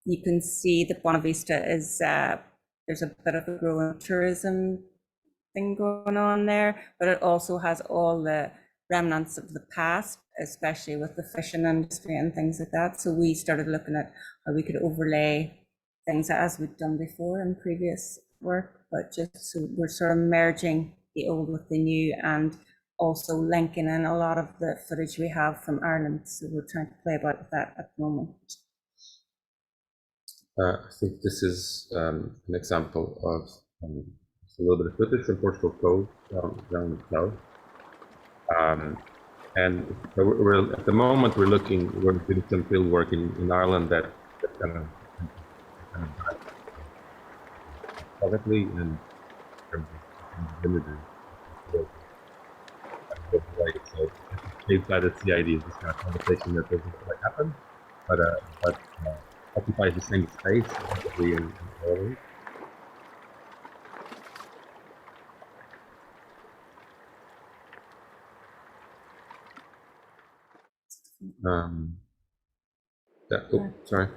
you can see that Bonavista is, there's a bit of a growing tourism thing going on there, but it also has all the remnants of the past, especially with the fishing industry and things like that. So we started looking at how we could overlay things as we'd done before in previous work, but just so we're sort of merging the old with the new, and also linking in a lot of the footage we have from Ireland. So we're trying to play about with that at the moment. I think this is an example of a little bit of footage from Portugal Cove down south. And we're at the moment we're doing some field work in Ireland that kind of publicly and villages. So inside the CID is this kind of conversation that doesn't quite happen, but occupies the same space in Ireland. Sorry.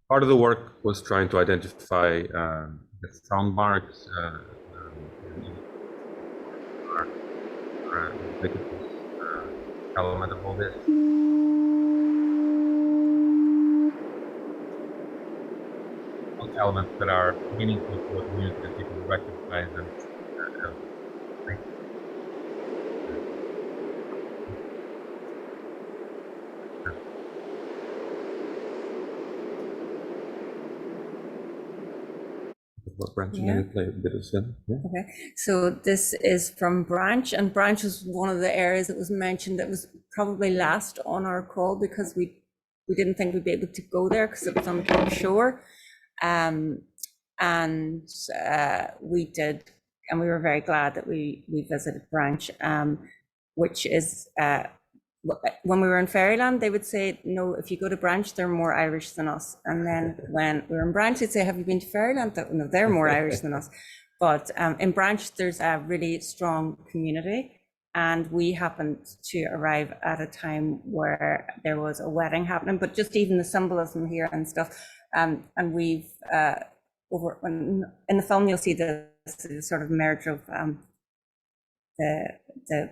Part of the work was trying to identify the sound marks, element of all this. Elements that are meaningful to what we use that people recognize and what Branch and Yeah. then we play a bit of film. Yeah. Okay, so this is from Branch, and Branch was one of the areas that was mentioned that was probably last on our call because we didn't think we'd be able to go there because it was on the shore. And we did, and we were very glad that we visited Branch, which is when we were in Fairyland, they would say, no, if you go to Branch, they're more Irish than us. And then when we were in Branch, they'd say, have you been to Fairyland? No, they're more Irish than us. But in Branch, there's a really strong community. And we happened to arrive at a time where there was a wedding happening, but just even the symbolism here and stuff. And we've, in the film, you'll see the sort of merge of the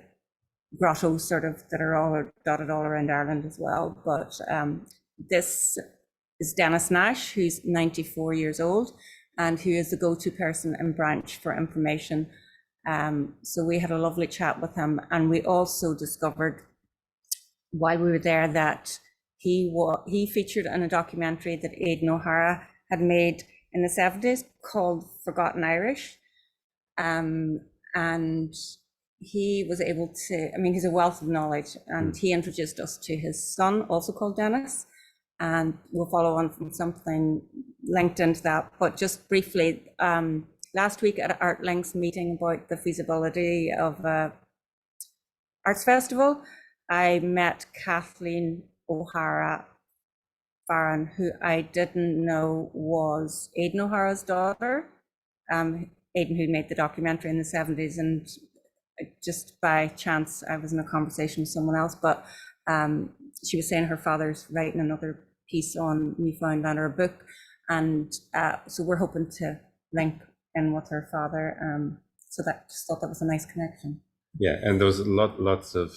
grottos sort of that are all dotted all around Ireland as well. But this is Dennis Nash, who's 94 years old and who is the go-to person in Branch for information. So we had a lovely chat with him, and we also discovered while we were there that he featured in a documentary that Aidan O'Hara had made in the 70s called Forgotten Irish. And he was able to, I mean, he's a wealth of knowledge, and he introduced us to his son, also called Dennis, and we'll follow on from something linked into that. But just briefly, last week at Artlink's meeting about the feasibility of arts festival, I met Kathleen O'Hara Farron, who I didn't know was Aidan O'Hara's daughter. Aidan, who made the documentary in the 70s, and just by chance I was in a conversation with someone else, but she was saying her father's writing another piece on Newfoundland, or a book, and so we're hoping to link in with her father. So that, just thought that was a nice connection. Yeah, and there was lots of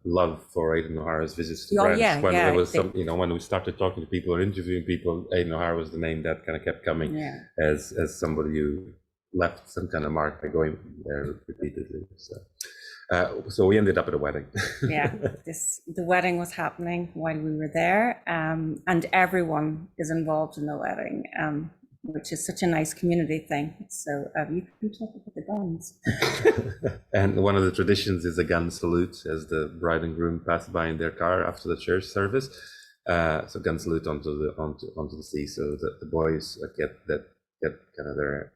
love for Aidan O'Hara's visits to Branch. When there was some, when we started talking to people or interviewing people, Aidan O'Hara was the name that kind of kept coming as somebody who left some kind of mark by going there repeatedly. So we ended up at a wedding. Yeah, the wedding was happening while we were there, and everyone is involved in the wedding, which is such a nice community thing. So you can talk about the guns. And one of the traditions is a gun salute as the bride and groom pass by in their car after the church service. So gun salute onto the sea, so that the boys get kind of their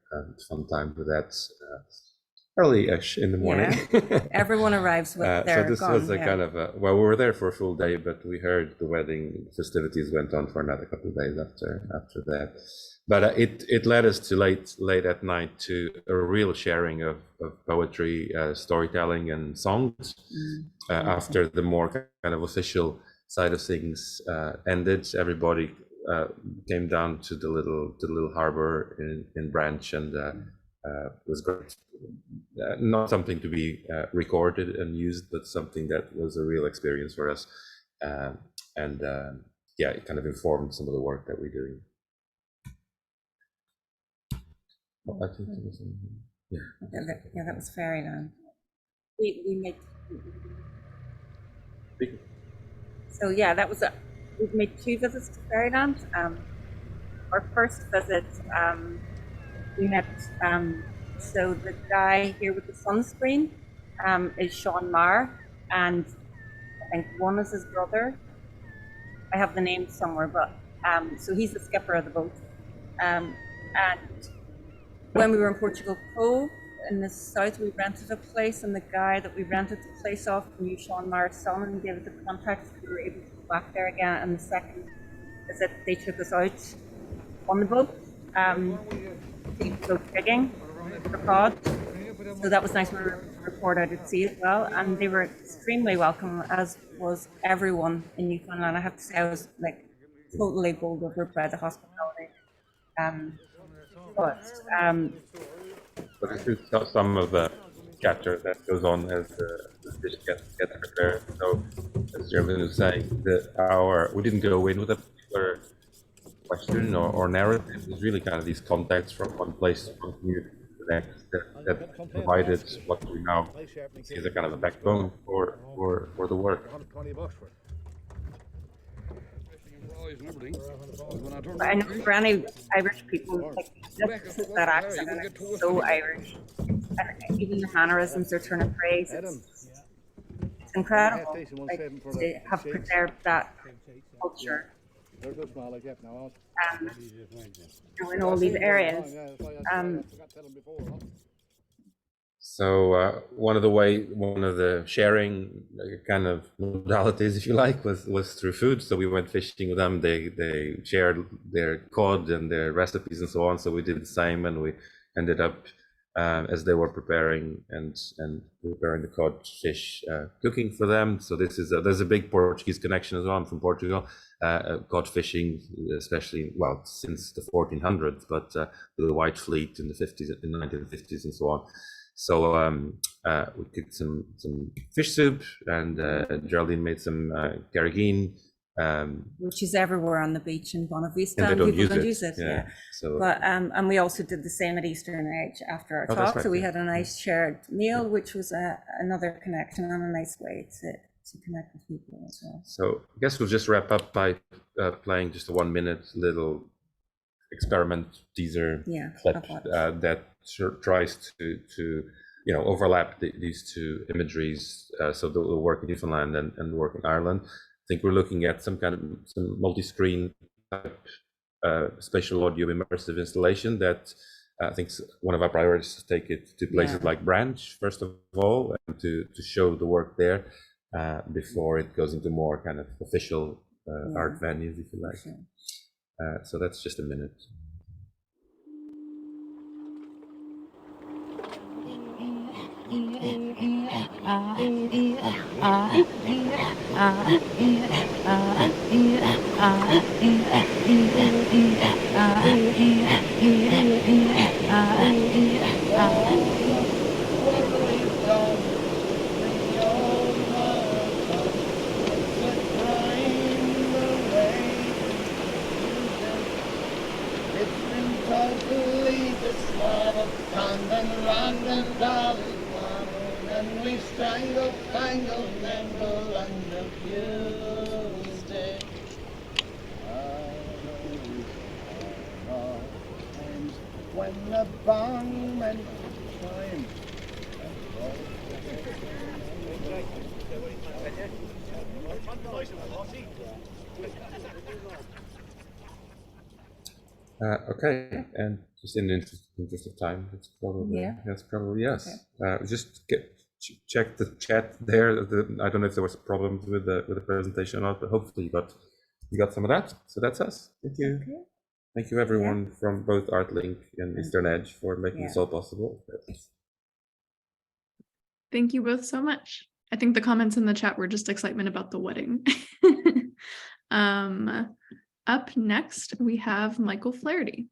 fun time with that early-ish in the morning. Yeah. Everyone arrives with their so this gun, was a kind of we were there for a full day, but we heard the wedding festivities went on for another couple of days after that. But it led us to late at night to a real sharing of poetry, storytelling, and songs. After the more kind of official side of things ended, everybody came down to the little harbor in Branch, and it was great. Not something to be recorded and used, but something that was a real experience for us, and it kind of informed some of the work that we're doing. I think there was that was Fairyland. We made. So yeah, that was we've made 2 visits to Fairyland. Our first visit, we met. So the guy here with the sunscreen is Sean Marr, and I think one is his brother. I have the name somewhere, but so he's the skipper of the boat. And when we were in Portugal Cove in the south, we rented a place, and the guy that we rented the place off knew Sean Marr's son and gave us the contact, so we were able to go back there again. And the second visit, they took us out on the boat to go digging for cod. So that was nice. We were able to report out at sea as well, and they were extremely welcome, as was everyone in Newfoundland. I have to say, I was like totally bowled over by the hospitality. But this is some of the chatter that goes on as the dish gets prepared. So, as Geraldine was saying, we didn't go in with a particular question or narrative. It was really kind of these contacts from one place, one community to the next, that provided what we now see as a kind of a backbone for the work. I know for any Irish people, like this is that accent, and it's so Irish, and even the mannerisms, their turn of phrase, it's incredible. Like they have preserved that culture, in all these areas. So one of the sharing kind of modalities, if you like, was through food. So we went fishing with them. They shared their cod and their recipes and so on. So we did the same, and we ended up as they were preparing and preparing the cod fish, cooking for them. So there's a big Portuguese connection as well. I'm from Portugal. Cod fishing, especially since the 1400s, but the White Fleet in the 1950s and so on. So we cooked some fish soup, and Geraldine made some carrageen, which is everywhere on the beach in Bonavista, and people don't don't use it. Yeah. So, but and we also did the same at Eastern Edge after our talk. Right, so we had a nice shared meal, which was another connection and a nice way to connect with people as well. So I guess we'll just wrap up by playing just a 1-minute little experiment teaser clip that tries to overlap these two imageries. So the work in Newfoundland and the work in Ireland. I think we're looking at some multi-screen type spatial audio immersive installation that I think one of our priorities is to take it to places like Branch first of all, and to show the work there before it goes into more kind of official art venues, if you like. Sure. So that's just a minute. When the bongmen climb. Okay, and just in the interest of time, it's probably yes. Okay. Just check the chat there. I don't know if there was problems with the presentation or not, but hopefully you got some of that. So that's us. Thank you. Okay. Thank you everyone from both Artlink and Eastern Edge for making this all possible. Thank you both so much. I think the comments in the chat were just excitement about the wedding. Up next, we have Michael Flaherty.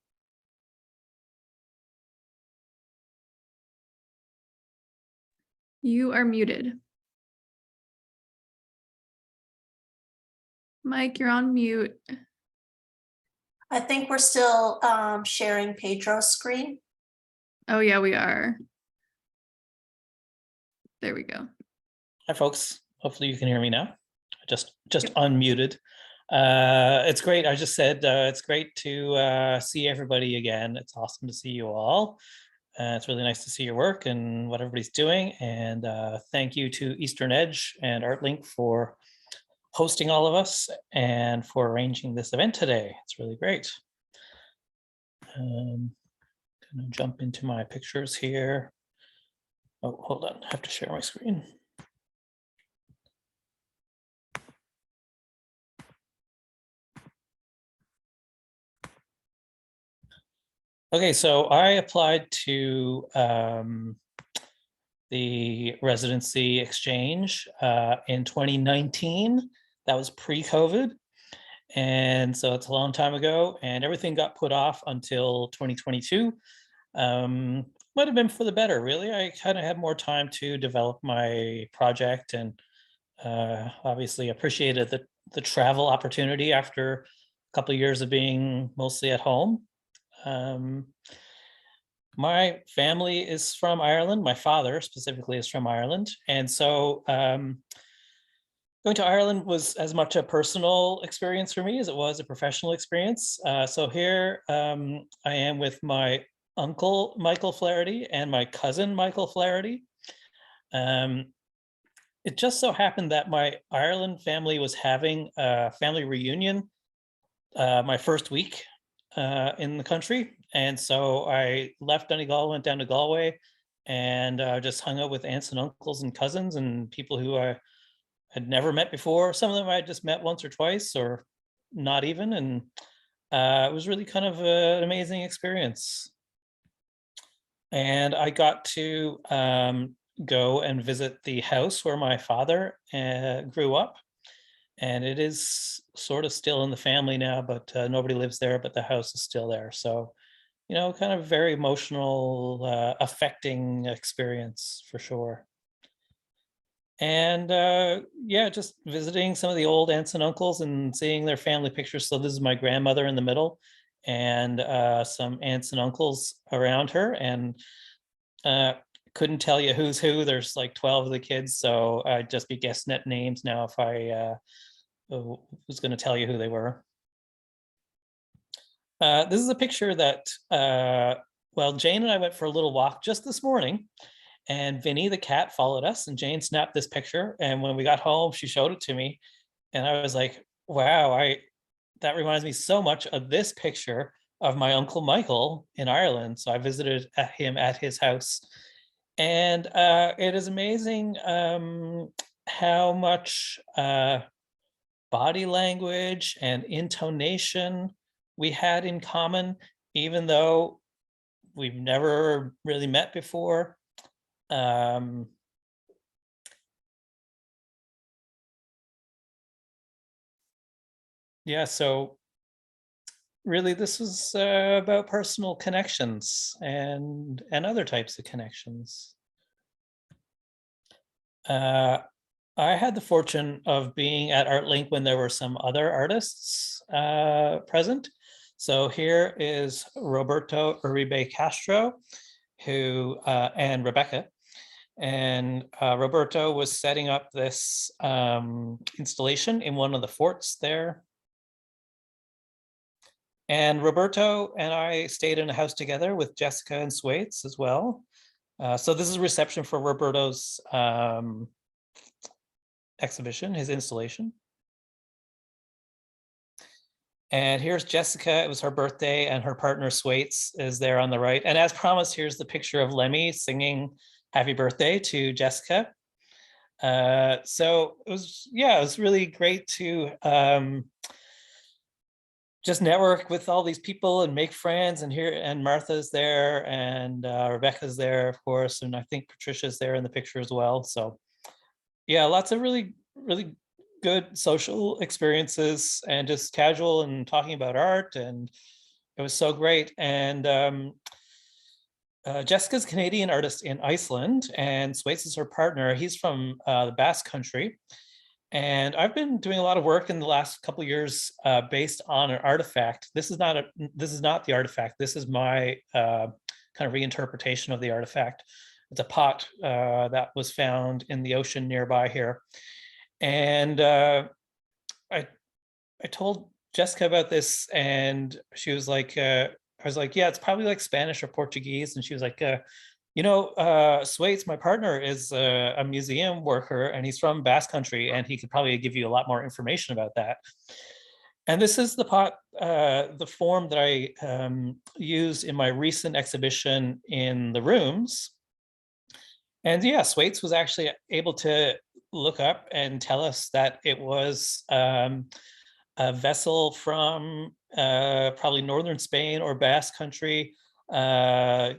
You are muted. Mike, you're on mute. I think we're still sharing Pedro's screen. Oh yeah, we are. There we go. Hi folks, hopefully you can hear me now. Just unmuted. It's great. I just said it's great to see everybody again. It's awesome to see you all. It's really nice to see your work and what everybody's doing. And thank you to Eastern Edge and Artlink for hosting all of us and for arranging this event today. It's really great. Gonna jump into my pictures here. Oh, hold on, I have to share my screen. Okay, so I applied to the residency exchange in 2019. That was pre-COVID. And so it's a long time ago, and everything got put off until 2022. Might have been for the better, really. I kind of had more time to develop my project, and obviously appreciated the travel opportunity after a couple of years of being mostly at home. My family is from Ireland. My father specifically is from Ireland. And so Going to Ireland was as much a personal experience for me as it was a professional experience. So here I am with my uncle, Michael Flaherty, and my cousin, Michael Flaherty. It just so happened that my Ireland family was having a family reunion my first week in the country. And so I left Donegal, went down to Galway, and just hung out with aunts and uncles and cousins and people who I had never met before. Some of them I just met once or twice or not even. And it was really kind of an amazing experience. And I got to go and visit the house where my father grew up. And it is sort of still in the family now, but nobody lives there, but the house is still there. So, you know, kind of very emotional, affecting experience for sure. And yeah, just visiting some of the old aunts and uncles and seeing their family pictures. So this is my grandmother in the middle and some aunts and uncles around her. And couldn't tell you who's who. There's like 12 of the kids. So I'd just be guessing at names now if I was going to tell you who they were. This is a picture that, well, Jane and I went for a little walk just this morning. And Vinny, the cat, followed us, and Jane snapped this picture. And when we got home, she showed it to me. And I was like, wow, that reminds me so much of this picture of my Uncle Michael in Ireland. So I visited him at his house. And it is amazing how much body language and intonation we had in common, even though we've never really met before. Yeah, so really this was about personal connections and other types of connections. I had the fortune of being at ArtLink when there were some other artists present. So here is Roberto Uribe Castro, who and Rebecca. And Roberto was setting up this installation in one of the forts there. And Roberto and I stayed in a house together with Jessica and Swaits as well. So this is a reception for Roberto's exhibition, his installation. And here's Jessica. It was her birthday, and her partner Swaits is there on the right. And as promised, here's the picture of Lemmy singing happy birthday to Jessica. So it was, yeah, it was really great to just network with all these people and make friends. And here, and Martha's there, and Rebecca's there, of course. And I think Patricia's there in the picture as well. So yeah, lots of really, really good social experiences and just casual and talking about art. And it was so great. And Jessica's a Canadian artist in Iceland, and Swaits is her partner. He's from the Basque Country. And I've been doing a lot of work in the last couple of years based on an artifact. This is not the artifact. This is my kind of reinterpretation of the artifact. It's a pot that was found in the ocean nearby here. And I told Jessica about this, and she was like, I was like, yeah, it's probably like Spanish or Portuguese. And she was like, you know, Swaits, my partner, is a museum worker, and he's from Basque Country, and he could probably give you a lot more information about that. And this is the pot, the form that I used in my recent exhibition in the rooms. And yeah, Swaits was actually able to look up and tell us that it was a vessel from probably northern Spain or Basque Country. You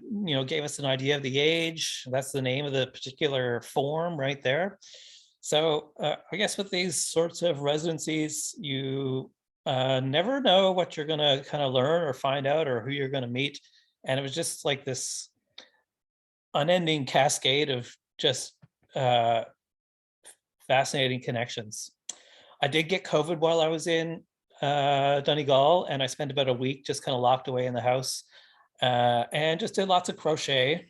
know, gave us an idea of the age. That's the name of the particular form right there. So I guess with these sorts of residencies, you never know what you're gonna kind of learn or find out or who you're gonna meet. And it was just like this unending cascade of just fascinating connections. I did get COVID while I was in Donegal, and I spent about a week just kind of locked away in the house and just did lots of crochet,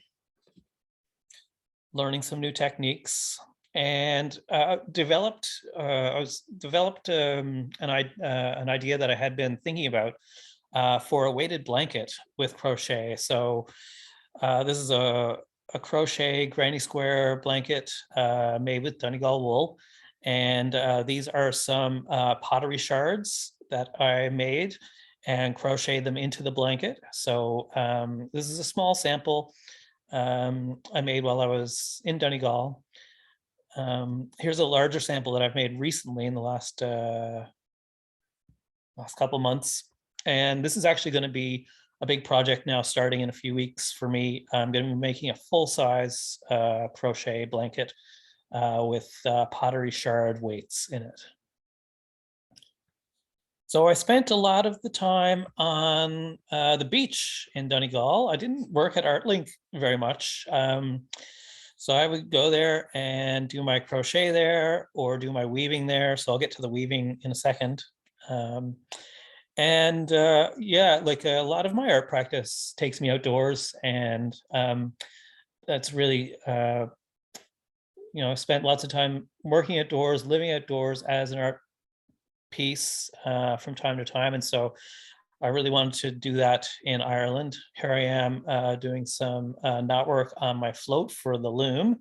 learning some new techniques. and developed an idea that I had been thinking about for a weighted blanket with crochet. So this is a crochet granny square blanket made with Donegal wool. And these are some pottery shards that I made and crocheted them into the blanket. So this is a small sample I made while I was in Donegal. Here's a larger sample that I've made recently in the last couple months. And this is actually going to be a big project now starting in a few weeks for me. I'm going to be making a full-size crochet blanket with pottery shard weights in it. So I spent a lot of the time on the beach in Donegal. I didn't work at Artlink very much. So I would go there and do my crochet there or do my weaving there. So I'll get to the weaving in a second. Yeah, like a lot of my art practice takes me outdoors, and that's really, you know, I spent lots of time working outdoors, living outdoors as an art piece from time to time. And so I really wanted to do that in Ireland. Here I am doing some knot work on my float for the loom,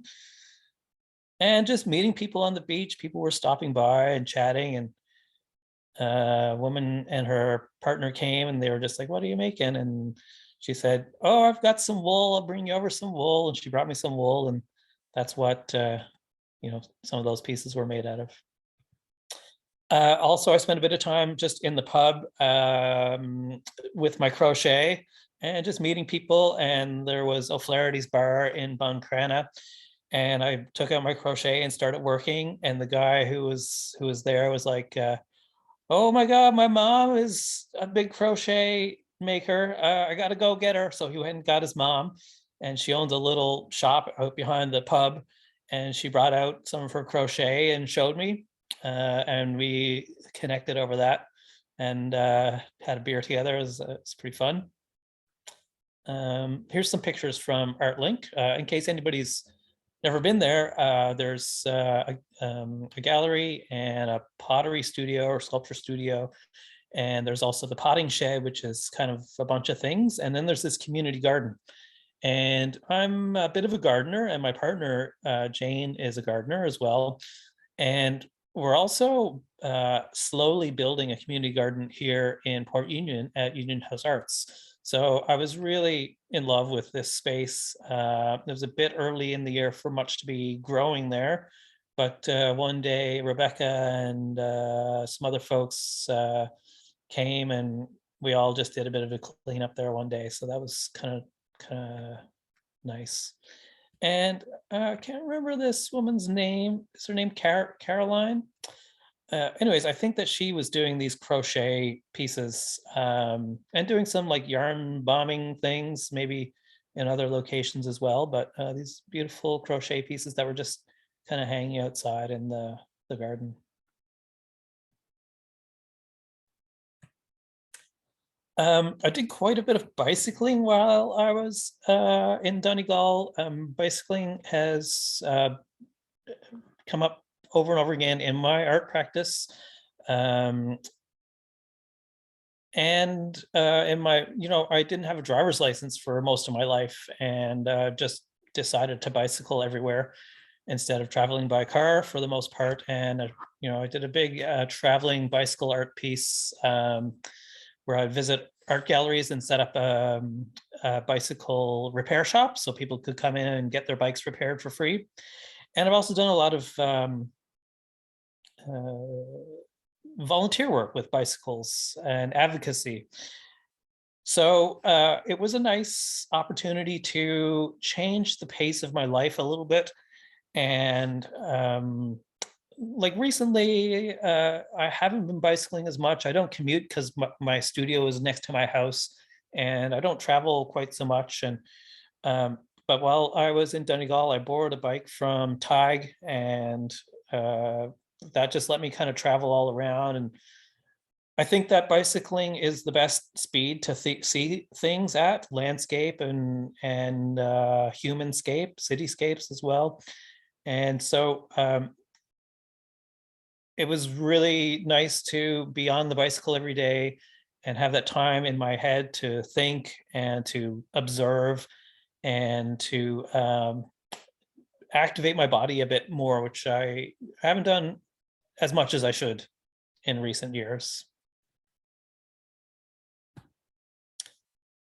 and just meeting people on the beach. People were stopping by and chatting, and a woman and her partner came and they were just like, "What are you making?" And she said, "Oh, I've got some wool. I'll bring you over some wool." And she brought me some wool, and that's what you know, some of those pieces were made out of. Also, I spent a bit of time just in the pub with my crochet and just meeting people. And there was a Flaherty's bar in Cliodhna, and I took out my crochet and started working. And the guy who was there was like, "Oh my God, my mom is a big crochet maker. I got to go get her." So he went and got his mom, and she owns a little shop out behind the pub. And she brought out some of her crochet and showed me. And we connected over that and had a beer together. It was pretty fun. Here's some pictures from Artlink. In case anybody's never been there, there's a gallery and a pottery studio or sculpture studio. And there's also the potting shed, which is kind of a bunch of things. And then there's this community garden. And I'm a bit of a gardener, and my partner, Jane, is a gardener as well. And we're also slowly building a community garden here in Port Union at Union House Arts. So I was really in love with this space. It was a bit early in the year for much to be growing there. But one day, Rebecca and some other folks came, and we all just did a bit of a cleanup there one day. So that was kind of nice. And I can't remember this woman's name. Is her name Caroline? Anyways, I think that she was doing these crochet pieces and doing some like yarn bombing things, maybe in other locations as well. But these beautiful crochet pieces that were just kind of hanging outside in the garden. I did quite a bit of bicycling while I was in Donegal. Bicycling has come up over and over again in my art practice. And in my, you know, I didn't have a driver's license for most of my life, and just decided to bicycle everywhere instead of traveling by car for the most part. And, you know, I did a big traveling bicycle art piece where I visit art galleries and set up a bicycle repair shop so people could come in and get their bikes repaired for free. And I've also done a lot of volunteer work with bicycles and advocacy. So it was a nice opportunity to change the pace of my life a little bit. And like recently, I haven't been bicycling as much. I don't commute because my studio is next to my house, and I don't travel quite so much. And but while I was in Donegal, I borrowed a bike from Tig, and that just let me kind of travel all around. And I think that bicycling is the best speed to see things at, landscape and humanscape, cityscapes as well. And so it was really nice to be on the bicycle every day and have that time in my head to think and to observe and to activate my body a bit more, which I haven't done as much as I should in recent years.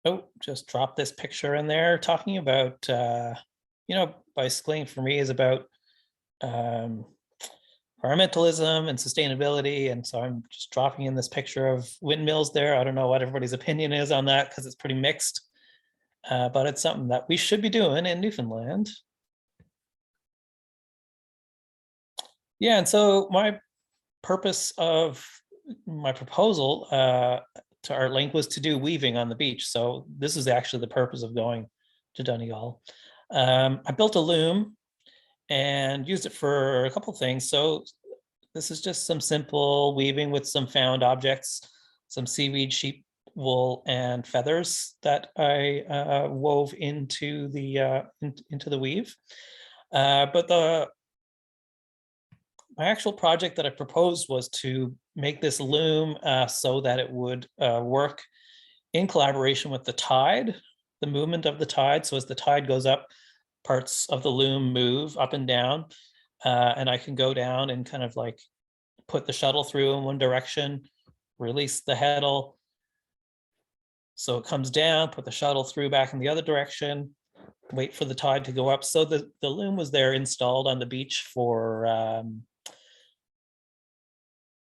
Oh, just drop this picture in there talking about, bicycling for me is about environmentalism and sustainability. And so I'm just dropping in this picture of windmills there. I don't know what everybody's opinion is on that because it's pretty mixed, but it's something that we should be doing in Newfoundland. Yeah, and so my purpose of my proposal to Artlink was to do weaving on the beach. So this is actually the purpose of going to Donegal. I built a loom and used it for a couple of things. So this is just some simple weaving with some found objects, some seaweed, sheep wool, and feathers that I wove into the weave. But my actual project that I proposed was to make this loom so that it would work in collaboration with the tide, the movement of the tide. So as the tide goes up, parts of the loom move up and down, and I can go down and kind of like put the shuttle through in one direction, release the heddle, so it comes down, put the shuttle through back in the other direction, wait for the tide to go up. So the loom was there installed on the beach for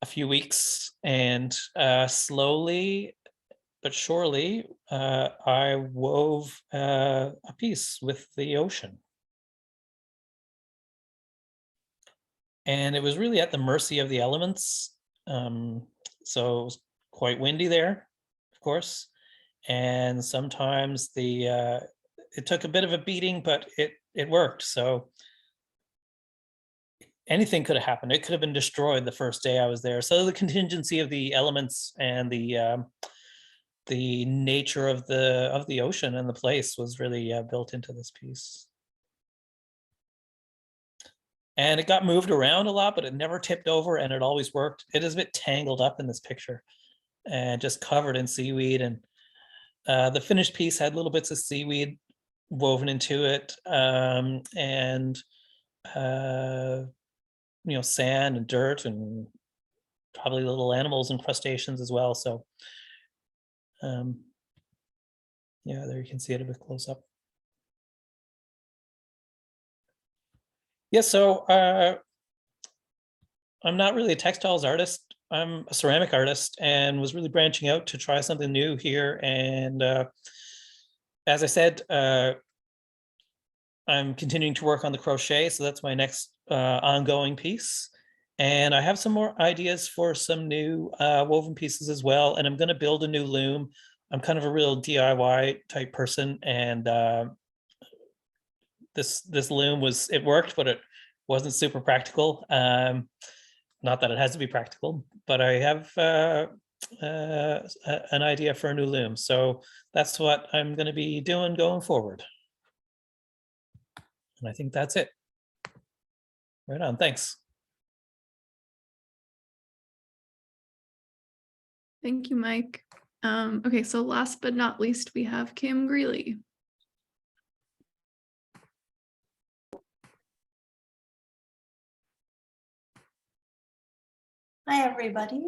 a few weeks, and slowly but surely I wove a piece with the ocean. And it was really at the mercy of the elements. So it was quite windy there, of course. And sometimes it took a bit of a beating, but it worked. So anything could have happened. It could have been destroyed the first day I was there. So the contingency of the elements and the nature of the ocean and the place was really built into this piece. And it got moved around a lot, but it never tipped over, and it always worked. It is a bit tangled up in this picture and just covered in seaweed. And the finished piece had little bits of seaweed woven into it, and sand and dirt and probably little animals and crustaceans as well. So yeah, there you can see it a bit close up. Yeah, so I'm not really a textiles artist. I'm a ceramic artist and was really branching out to try something new here. And as I said, I'm continuing to work on the crochet. So that's my next ongoing piece. And I have some more ideas for some new woven pieces as well. And I'm going to build a new loom. I'm kind of a real DIY type person. And this loom it worked, but it wasn't super practical. Not that it has to be practical, but I have an idea for a new loom. So that's what I'm going to be doing going forward. And I think that's it. Right on, thanks. Thank you, Mike. Okay, so last but not least, we have Kym Greeley. Hi, everybody.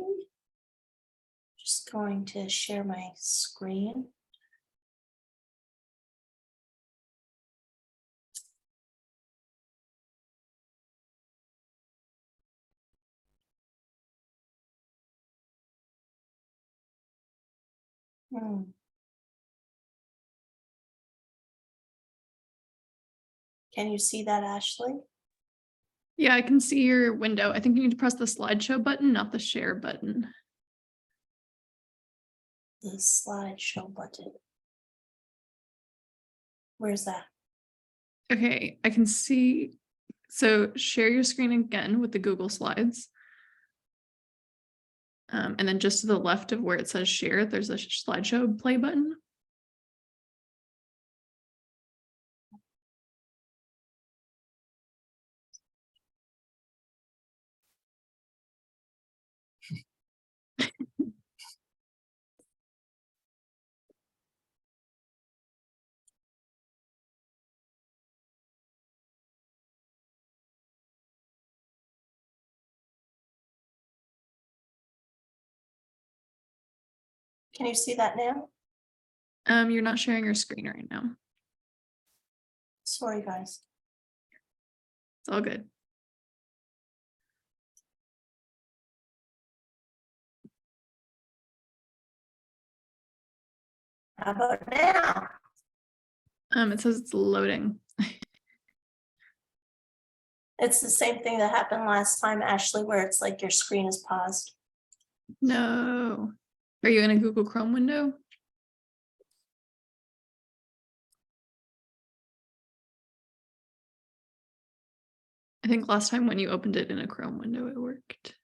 Just going to share my screen. Can you see that, Ashley? Yeah, I can see your window. I think you need to press the slideshow button, not the share button. The slideshow button. Where's that? Okay, I can see. So share your screen again with the Google Slides. And then just to the left of where it says share, there's a slideshow play button. Can you see that now? You're not sharing your screen right now. Sorry, guys. It's all good. How about now? It says it's loading. It's the same thing that happened last time, Ashley, where it's like your screen is paused. No. Are you in a Google Chrome window? I think last time when you opened it in a Chrome window, it worked.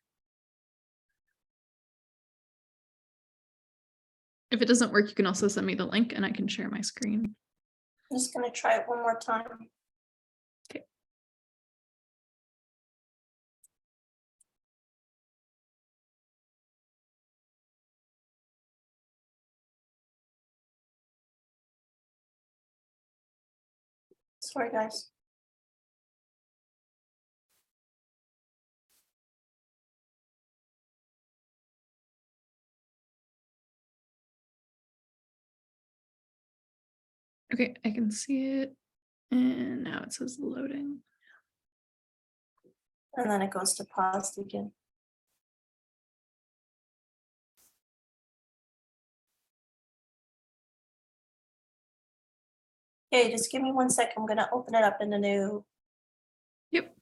If it doesn't work, you can also send me the link and I can share my screen. I'm just gonna try it one more time. Okay. Sorry, guys. Okay, I can see it. And now it says loading. And then it goes to paused again. Okay, just give me 1 second. I'm gonna open it up in the new. Yep.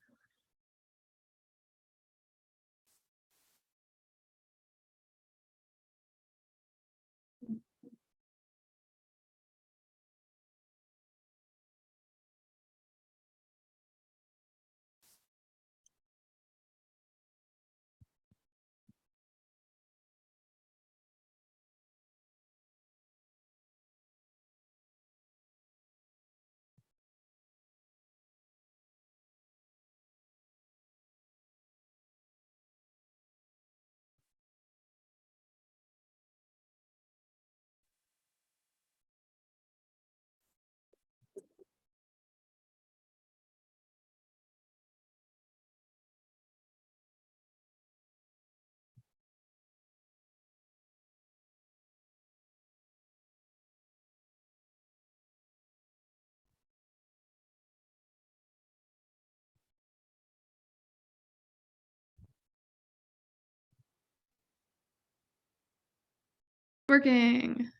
Working.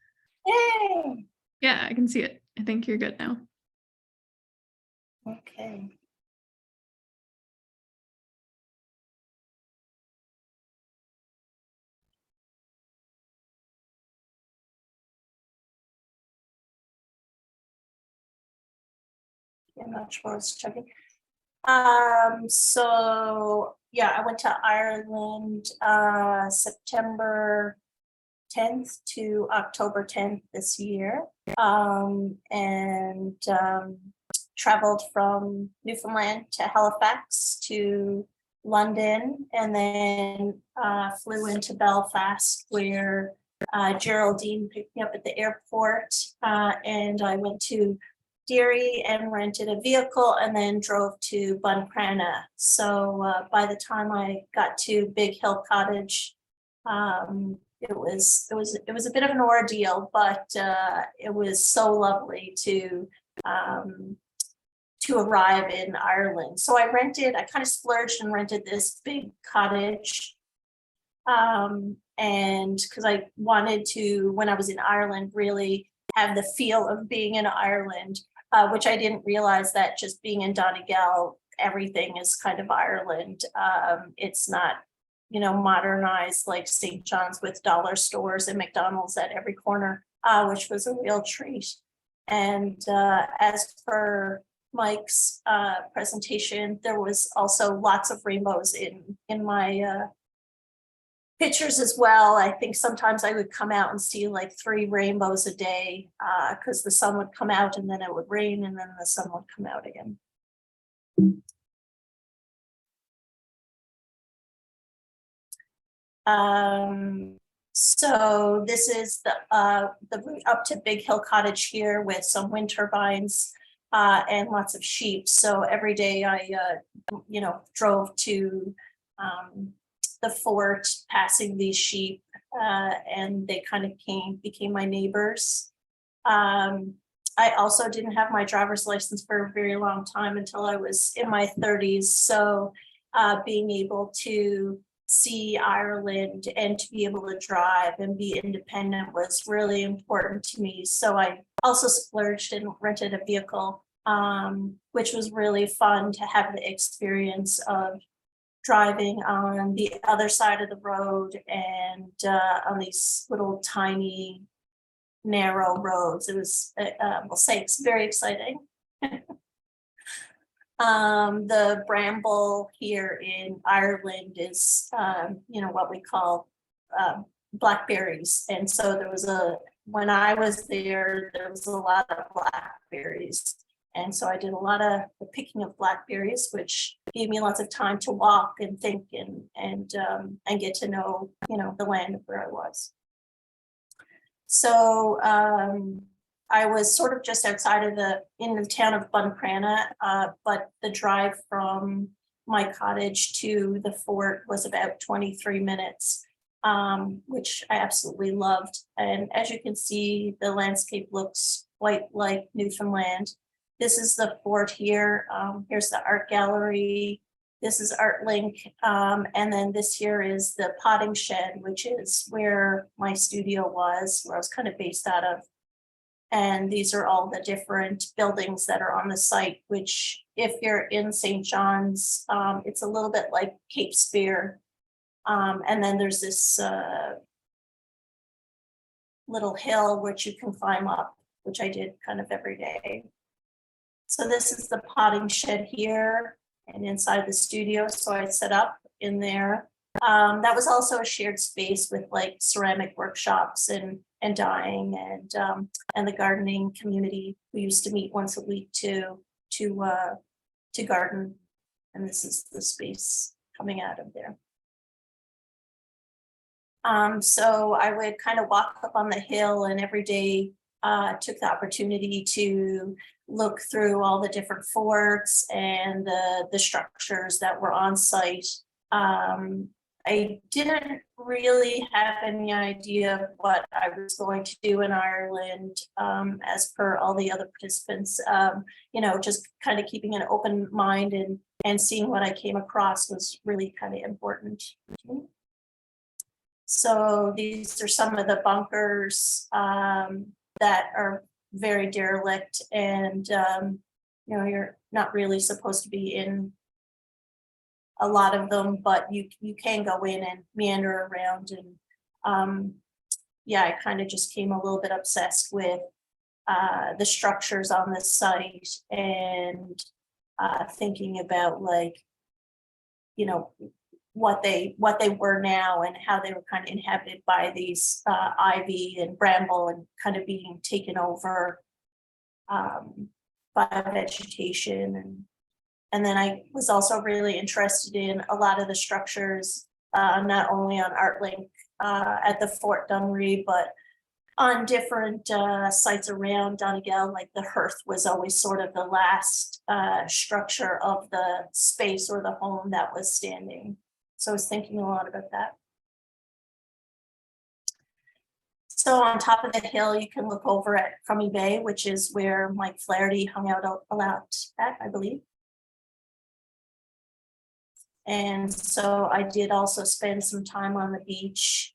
Yay! Yeah, I can see it. I think you're good now. Okay. I'm not sure it's checking. So yeah, I went to Ireland September 10th to October 10th this year. And traveled from Newfoundland to Halifax to London, and then flew into Belfast where Geraldine picked me up at the airport, and I went to Derry and rented a vehicle and then drove to Buncrana. So by the time I got to Big Hill Cottage, it was a bit of an ordeal, but it was so lovely to arrive in Ireland. So I kind of splurged and rented this big cottage. And because I wanted to, when I was in Ireland, really have the feel of being in Ireland, which I didn't realize that just being in Donegal, everything is kind of Ireland. It's not, modernized like St. John's with dollar stores and McDonald's at every corner, which was a real treat. And as for Mike's presentation, there was also lots of rainbows in my pictures as well. I think sometimes I would come out and see like 3 rainbows a day because the sun would come out and then it would rain and then the sun would come out again. So this is the route up to Big Hill Cottage here with some wind turbines and lots of sheep. So every day I, drove to the fort, passing these sheep and they kind of became my neighbors. I also didn't have my driver's license for a very long time until I was in my 30s. So being able to see Ireland and to be able to drive and be independent was really important to me. So I also splurged and rented a vehicle, which was really fun to have the experience of driving on the other side of the road and on these little tiny narrow roads. It was, we'll say, it's very exciting. The bramble here in Ireland is, what we call blackberries. And so when I was there was a lot of blackberries. And so I did a lot of the picking of blackberries, which gave me lots of time to walk and think and get to know, the land of where I was. So I was sort of just outside of in the town of Buncrana, but the drive from my cottage to the fort was about 23 minutes, which I absolutely loved. And as you can see, the landscape looks quite like Newfoundland. This is the fort here. Here's the art gallery. This is Artlink. And then this here is the potting shed, which is where my studio was, where I was kind of based out of. And these are all the different buildings that are on the site, which if you're in St. John's, it's a little bit like Cape Spear. And then there's this little hill which you can climb up, which I did kind of every day. So this is the potting shed here and inside the studio. So I set up in there. That was also a shared space with like ceramic workshops and dyeing and the gardening community. We used to meet once a week to garden. And this is the space coming out of there. So I would kind of walk up on the hill and every day took the opportunity to look through all the different forts and the structures that were on site. I didn't really have any idea of what I was going to do in Ireland, as per all the other participants. Just kind of keeping an open mind and seeing what I came across was really kind of important to me. So these are some of the bunkers that are very derelict, and you're not really supposed to be in a lot of them, but you can go in and meander around. And I kind of just came a little bit obsessed with the structures on the site and thinking about what they were now and how they were kind of inhabited by these ivy and bramble and kind of being taken over by vegetation. And then I was also really interested in a lot of the structures, not only on Artlink at the Fort Dunree, but on different sites around Donegal. Like the hearth was always sort of the last structure of the space or the home that was standing. So I was thinking a lot about that. So on top of the hill, you can look over at Crummy Bay, which is where Mike Flaherty hung out a lot at, I believe. And so I did also spend some time on the beach,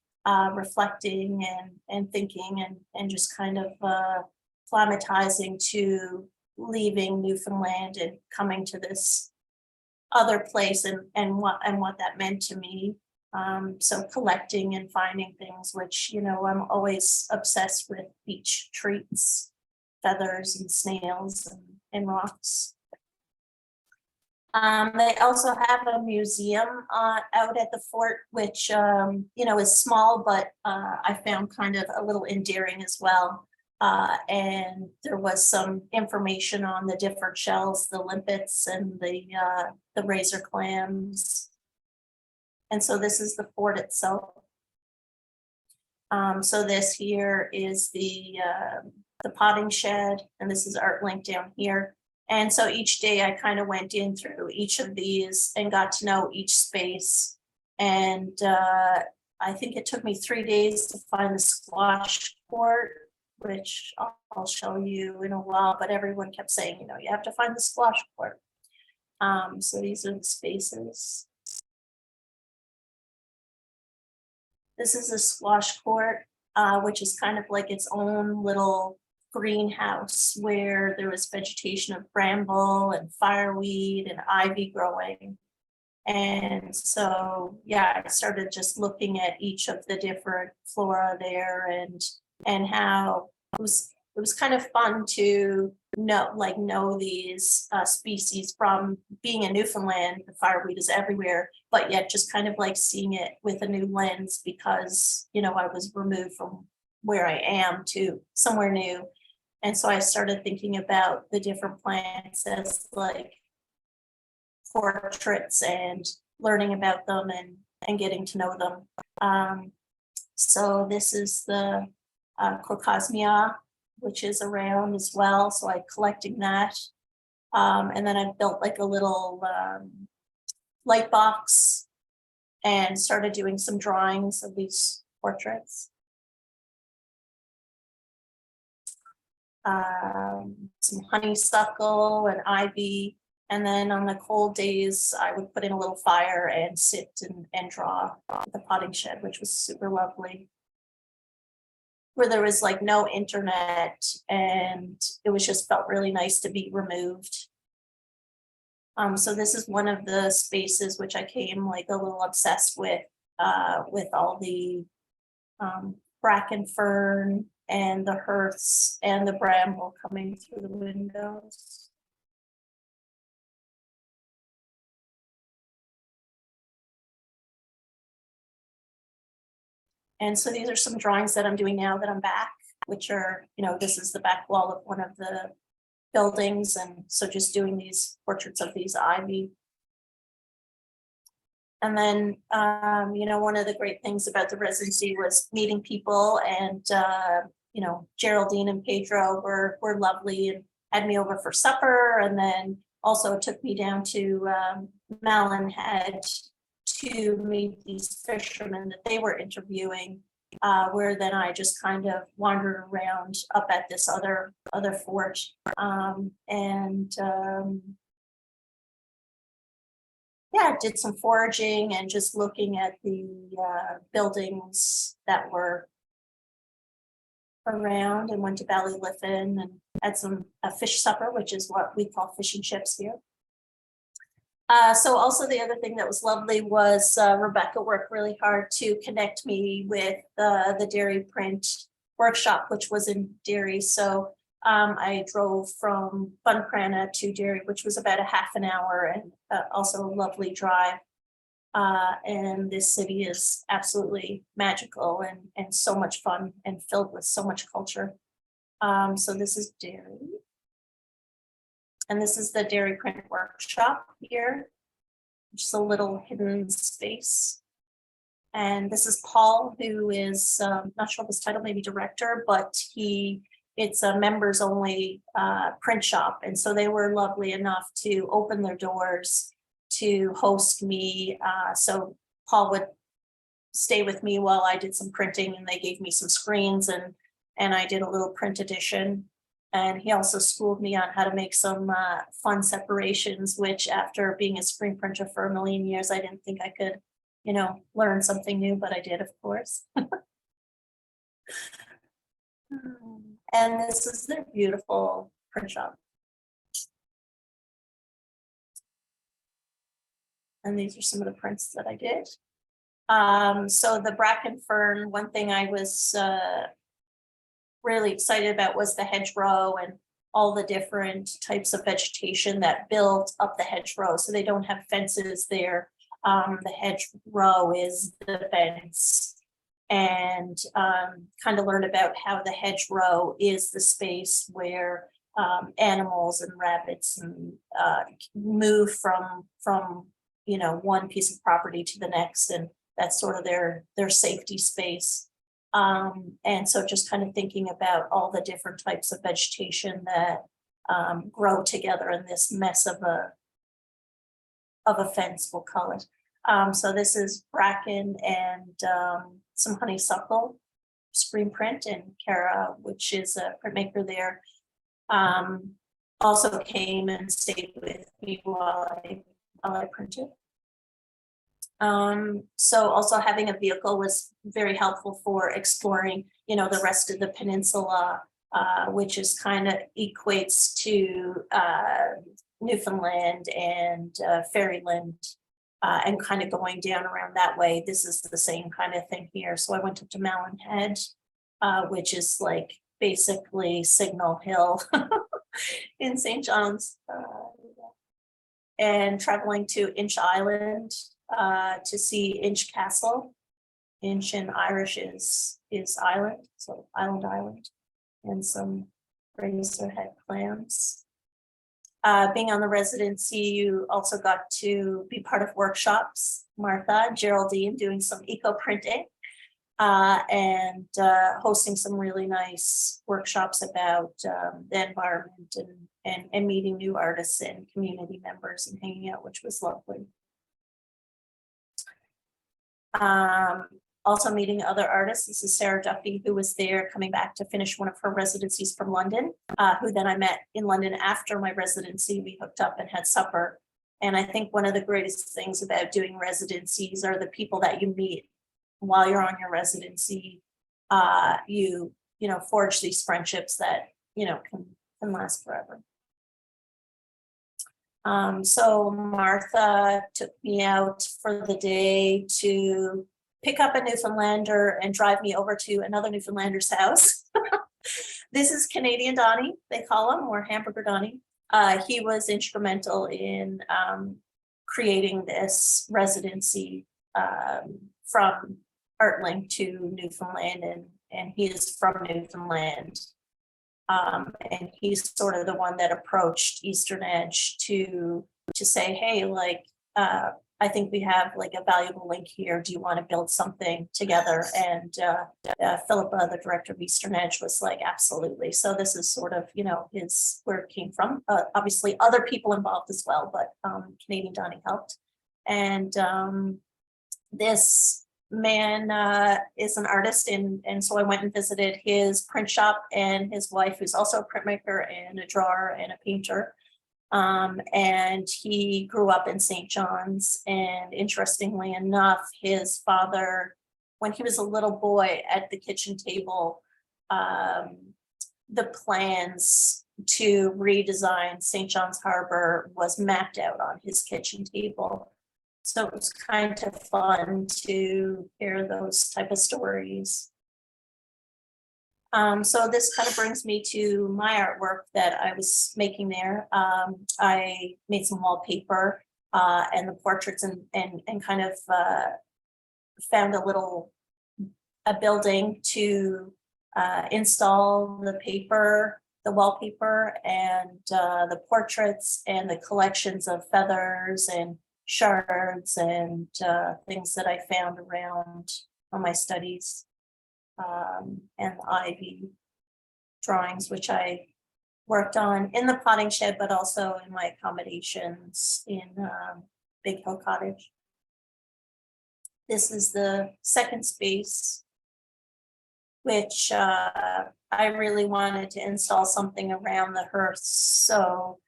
reflecting and thinking and just kind of acclimatizing to leaving Newfoundland and coming to this other place and what that meant to me. So collecting and finding things, which, I'm always obsessed with beach treats, feathers and snails and rocks. They also have a museum out at the fort, which, is small, but I found kind of a little endearing as well. And there was some information on the different shells, the limpets and the razor clams. And so this is the fort itself. So this here is the potting shed, and this is Artlink down here. And so each day I kind of went in through each of these and got to know each space. And I think it took me 3 days to find the squash court, which I'll show you in a while, but everyone kept saying, you know, you have to find the squash court. So these are the spaces. This is a squash court, which is kind of like its own little greenhouse where there was vegetation of bramble and fireweed and ivy growing. And so, yeah, I started just looking at each of the different flora there and how it was kind of fun to know these species from being in Newfoundland. The fireweed is everywhere, but yet just kind of like seeing it with a new lens because, you know, I was removed from where I am to somewhere new. And so I started thinking about the different plants as like portraits and learning about them and getting to know them. So this is the Coincides, which is around as well. So I'm collecting that. And then I built like a little light box and started doing some drawings of these portraits. Some honeysuckle and ivy. And then on the cold days, I would put in a little fire and sit and draw the potting shed, which was super lovely. Where there was like no internet and it was just felt really nice to be removed. So this is one of the spaces which I came like a little obsessed with all the bracken fern and the hearths and the bramble coming through the windows. And so these are some drawings that I'm doing now that I'm back, which are, you know, this is the back wall of one of the buildings. And so just doing these portraits of these ivy. And then, you know, one of the great things about the residency was meeting people and, you know, Geraldine and Pedro were lovely and had me over for supper. And then also took me down to Malin Head to meet these fishermen that they were interviewing, where then I just kind of wandered around up at this other fort. Yeah, did some foraging and just looking at the buildings that were around and went to Ballyliffin and had a fish supper, which is what we call fish and chips here. So also the other thing that was lovely was Rebecca worked really hard to connect me with the dairy print workshop, which was in Derry. So I drove from Buncrana to Derry, which was about a half an hour and also a lovely drive. And this city is absolutely magical and so much fun and filled with so much culture. So this is Derry. And this is the dairy print workshop here, which is a little hidden space. And this is Paul, who is not sure of his title, maybe director, but it's a members only print shop. And so they were lovely enough to open their doors to host me. So Paul would stay with me while I did some printing and they gave me some screens and I did a little print edition. And he also schooled me on how to make some fun separations, which after being a screen printer for a million years, I didn't think I could, you know, learn something new, but I did, of course. And this is their beautiful print shop. And these are some of the prints that I did. So the bracken fern, one thing I was really excited about was the hedgerow and all the different types of vegetation that built up the hedgerow. So they don't have fences there. The hedgerow is the fence. And kind of learned about how the hedgerow is the space where animals and rabbits and move from you know, one piece of property to the next, and that's sort of their safety space. And so just kind of thinking about all the different types of vegetation that grow together in this mess of a fence, we'll call it. So this is bracken and some honeysuckle screen print, and Kara, which is a printmaker there, also came and stayed with me while I printed. So also having a vehicle was very helpful for exploring, the rest of the peninsula, which is kind of equates to Newfoundland and Fairyland, and kind of going down around that way. This is the same kind of thing here. So I went up to Malin Head, which is like basically Signal Hill in St. John's, and traveling to Inch Island to see Inch Castle. Inch in Irish is island, so island, and some razorhead clams. Being on the residency, you also got to be part of workshops. Martha, Geraldine doing some eco printing, and hosting some really nice workshops about the environment and meeting new artists and community members and hanging out, which was lovely. Also meeting other artists. This is Sarah Duffy, who was there coming back to finish one of her residencies from London, who then I met in London after my residency. We hooked up and had supper. And I think one of the greatest things about doing residencies are the people that you meet while you're on your residency. You forge these friendships that, can last forever. So Martha took me out for the day to pick up a Newfoundlander and drive me over to another Newfoundlander's house. This is Canadian Donnie, they call him, or Hamburger Donnie. He was instrumental in creating this residency from Artlink to Newfoundland, and he is from Newfoundland. And he's sort of the one that approached Eastern Edge to say, hey, I think we have like a valuable link here. Do you want to build something together? And Philippa, the director of Eastern Edge, was like, absolutely. So this is sort of, where it came from. Obviously other people involved as well, but Canadian Donnie helped. And this man is an artist, and so I went and visited his print shop, and his wife, who's also a printmaker and a drawer and a painter. And he grew up in St. John's, and interestingly enough, his father, when he was a little boy at the kitchen table, the plans to redesign St. John's Harbor was mapped out on his kitchen table. So it was kind of fun to hear those type of stories. So this kind of brings me to my artwork that I was making there. I made some wallpaper and the portraits, and kind of found a building to install the wallpaper and the portraits and the collections of feathers and shards and things that I found around on my studies, and the ivy drawings, which I worked on in the potting shed, but also in my accommodations in Big Hill Cottage. This is the second space, which I really wanted to install something around the hearth. So,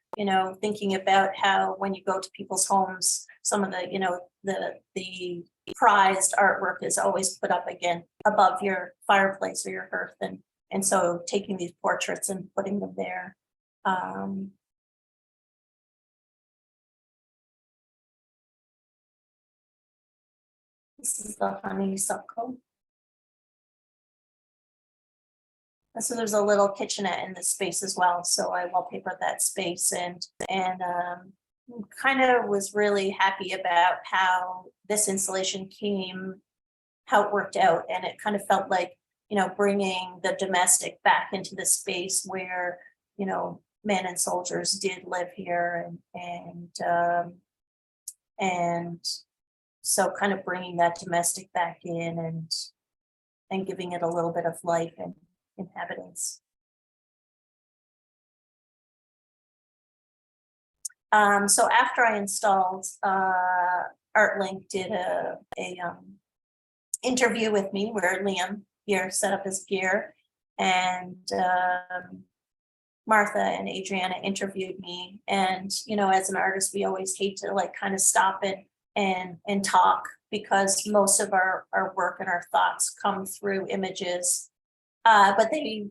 thinking about how when you go to people's homes, some of the prized artwork is always put up again above your fireplace or your hearth, and so taking these portraits and putting them there. This is the honeysuckle. And so there's a little kitchenette in this space as well. So I wallpapered that space, and kind of was really happy about how this installation came, how it worked out. And it kind of felt like, bringing the domestic back into the space where, men and soldiers did live here, and so kind of bringing that domestic back in and giving it a little bit of life and inhabitants. So after I installed Artlink did a interview with me where Liam here set up his gear, and Martha and Adriana interviewed me. And, you know, as an artist, we always hate to like kind of stop and talk, because most of our work and our thoughts come through images. But they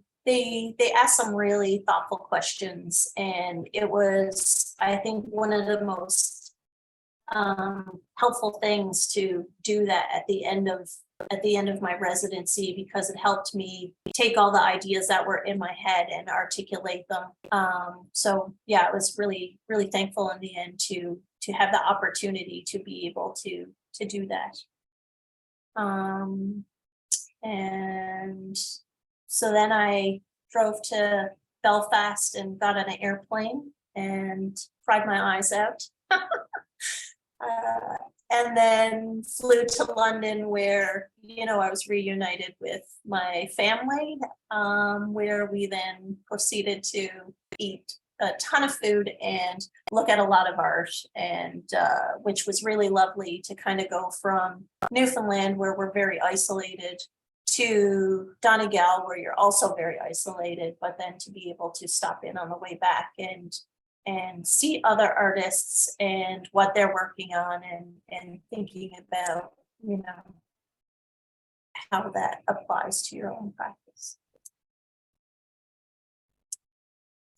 asked some really thoughtful questions, and it was, I think, one of the most helpful things to do that at the end of my residency, because it helped me take all the ideas that were in my head and articulate them. So yeah, I was really, really thankful in the end to have the opportunity to be able to do that. And so then I drove to Belfast and got on an airplane and cried my eyes out. And then flew to London, where, you know, I was reunited with my family, where we then proceeded to eat a ton of food and look at a lot of art, and which was really lovely to kind of go from Newfoundland, where we're very isolated, to Donegal, where you're also very isolated, but then to be able to stop in on the way back and see other artists and what they're working on, and thinking about, you know, how that applies to your own practice.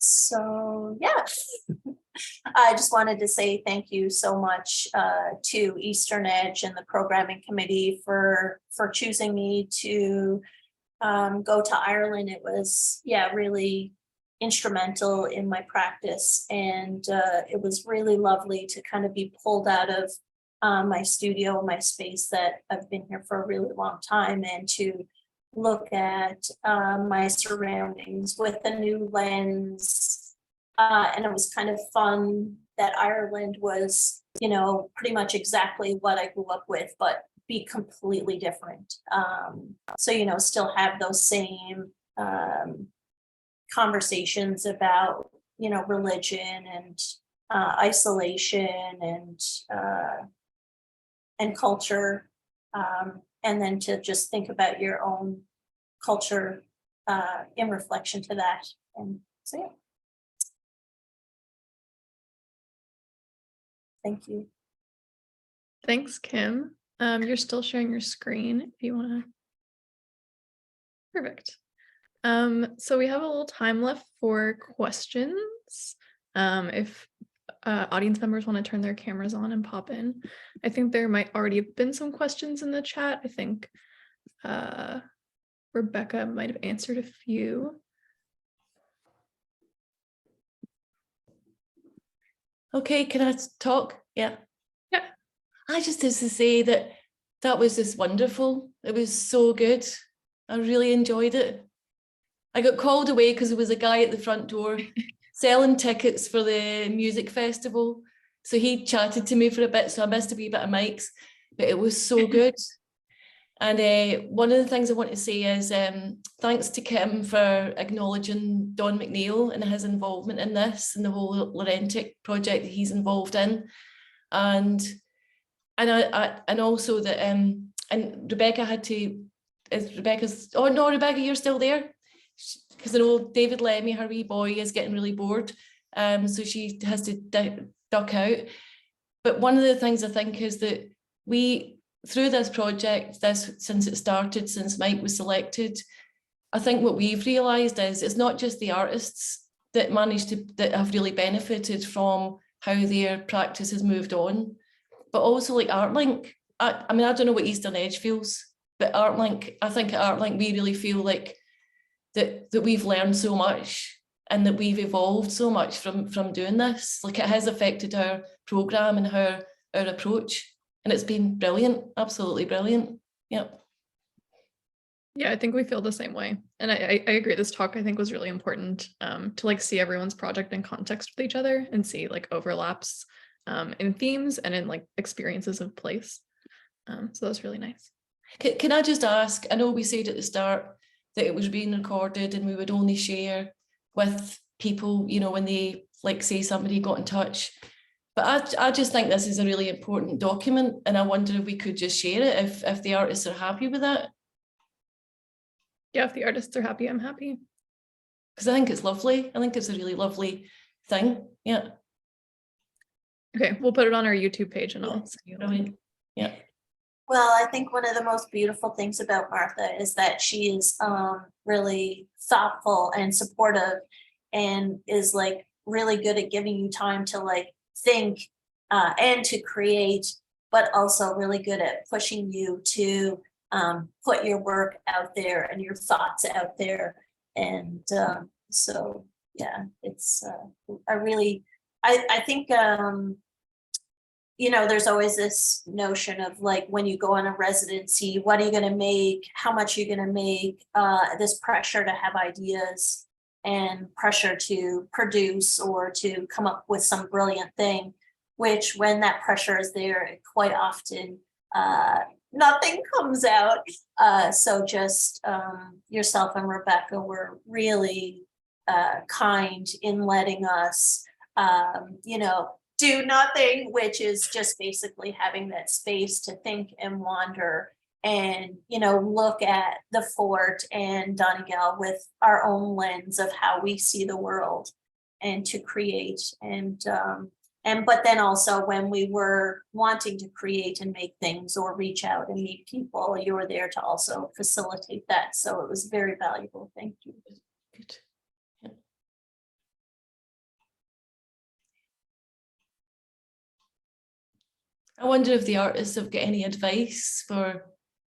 So yeah, I just wanted to say thank you so much to Eastern Edge and the programming committee for choosing me to go to Ireland. It was, yeah, really instrumental in my practice, and it was really lovely to kind of be pulled out of my studio, my space that I've been here for a really long time, and to look at my surroundings with a new lens. And it was kind of fun that Ireland was, you know, pretty much exactly what I grew up with, but be completely different. So, you know, still have those same conversations about, you know, religion and isolation and culture, and then to just think about your own culture in reflection to that. And so yeah, thank you. Thanks, Kym. You're still sharing your screen if you want to. Perfect. So we have a little time left for questions. If audience members want to turn their cameras on and pop in. I think there might already have been some questions in the chat. I think Rebecca might have answered a few. Okay, can I talk? Yeah. Yeah. I just have to say that was just wonderful. It was so good. I really enjoyed it. I got called away because there was a guy at the front door selling tickets for the music festival. So he chatted to me for a bit, so I missed a wee bit of Mike's, but it was so good. And one of the things I want to say is thanks to Kym for acknowledging Don McNeil and his involvement in this and the whole Laurentic project that he's involved in. And also that, and Rebecca had to, oh no, Rebecca, you're still there? Because I know David Lemmy, her wee boy, is getting really bored, so she has to duck out. But one of the things I think is that we, through this project, since it started, since Mike was selected, I think what we've realised is it's not just the artists that that have really benefited from how their practice has moved on, but also like Artlink. I mean, I don't know what Eastern Edge feels, but Artlink, I think at Artlink we really feel like that we've learned so much and that we've evolved so much from doing this. Like, it has affected our programme and our approach, and it's been brilliant, absolutely brilliant. Yep. Yeah, I think we feel the same way. And I agree, this talk I think was really important to like see everyone's project in context with each other and see like overlaps in themes and in like experiences of place. So that was really nice. Can I just ask, I know we said at the start that it was being recorded and we would only share with people, you know, when they, like, say somebody got in touch. But I just think this is a really important document, and I wonder if we could just share it if the artists are happy with that. Yeah, if the artists are happy, I'm happy. Because I think it's lovely. I think it's a really lovely thing. Yeah. Okay, we'll put it on our YouTube page and Yeah, I'll send you a link. Brilliant. Yeah. Well, I think one of the most beautiful things about Martha is that she is really thoughtful and supportive, and is like really good at giving you time to like think and to create, but also really good at pushing you to put your work out there and your thoughts out there. And so, yeah, it's I think, you know, there's always this notion of like, when you go on a residency, what are you going to make? How much are you going to make? This pressure to have ideas and pressure to produce or to come up with some brilliant thing, which when that pressure is there, quite often nothing comes out. So just yourself and Rebecca were really kind in letting us, you know, do nothing, which is just basically having that space to think and wander and, you know, look at the fort and Donegal with our own lens of how we see the world and to create. And but then also when we were wanting to create and make things or reach out and meet people, you were there to also facilitate that. So it was very valuable. Thank you. Good. I wonder if the artists have got any advice for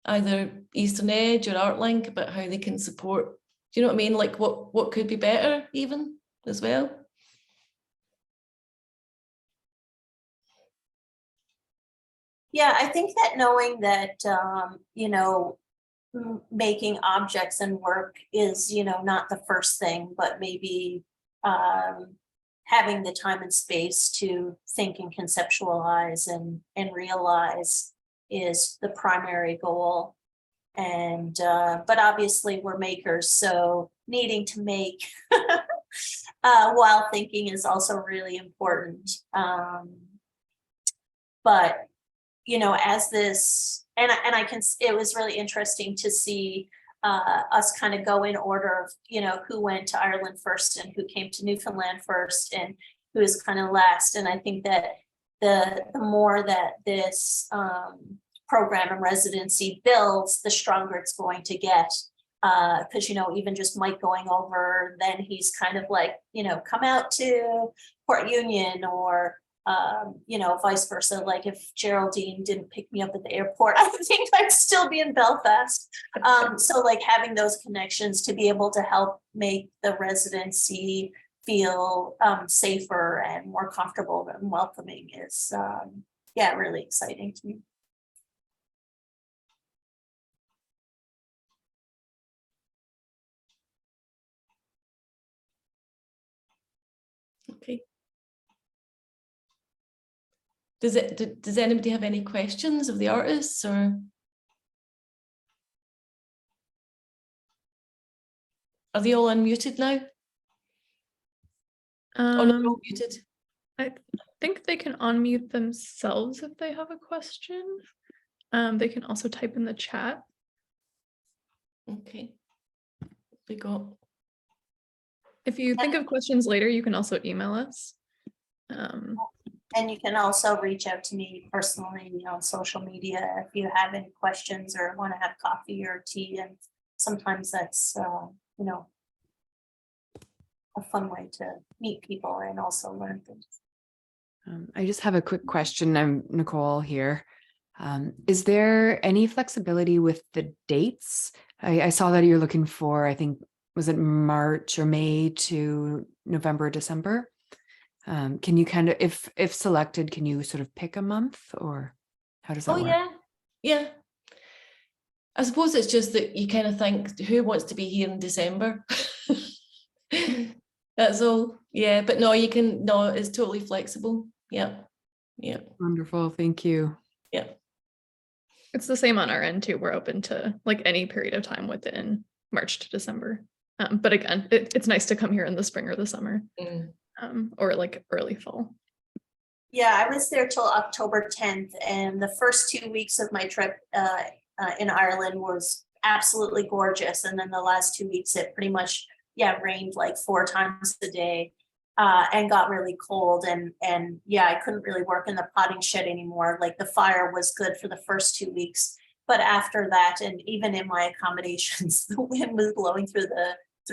either Eastern Edge or Artlink about how they can support. Do you know what I mean? Like what could be better even as well? Yeah, I think that knowing that, you know, making objects and work is, you know, not the first thing, but maybe having the time and space to think and conceptualize and realize is the primary goal. And but obviously we're makers, so needing to make while thinking is also really important. But you know, as this, and I can, it was really interesting to see us kind of go in order of, you know, who went to Ireland first and who came to Newfoundland first and who is kind of last. And I think that the more that this program and residency builds, the stronger it's going to get. Because, you know, even just Mike going over, then he's kind of like, you know, come out to Port Union, or you know, vice versa. Like if Geraldine didn't pick me up at the airport, I think I'd still be in Belfast. So like having those connections to be able to help make the residency feel safer and more comfortable and welcoming is, yeah, really exciting to me. Okay. Does anybody have any questions of the artists, or are they all unmuted now? Oh, no, they're all muted. I think they can unmute themselves if they have a question. They can also type in the chat. Okay. We got. If you think of questions later, you can also email us. And you can also reach out to me personally on social media if you have any questions or want to have coffee or tea. And sometimes that's, you know, a fun way to meet people and also learn things. I just have a quick question. I'm Nicole here. Is there any flexibility with the dates? I saw that you're looking for, I think, was it March or May to November, December? Can you kind of, if selected, can you sort of pick a month, or how does that work? Yeah. I suppose it's just that you kind of think, who wants to be here in December? That's all. Yeah, but no, it's totally flexible. Yeah. Wonderful, thank you. Yeah. It's the same on our end too. We're open to like any period of time within March to December. But again, it's nice to come here in the spring or the summer. Or like early fall. Yeah, I was there till October 10th, and the first 2 weeks of my trip in Ireland was absolutely gorgeous. And then the last 2 weeks, it pretty much, rained like 4 times a day and got really cold. And yeah, I couldn't really work in the potting shed anymore. Like the fire was good for the first 2 weeks, but after that, and even in my accommodations, the wind was blowing through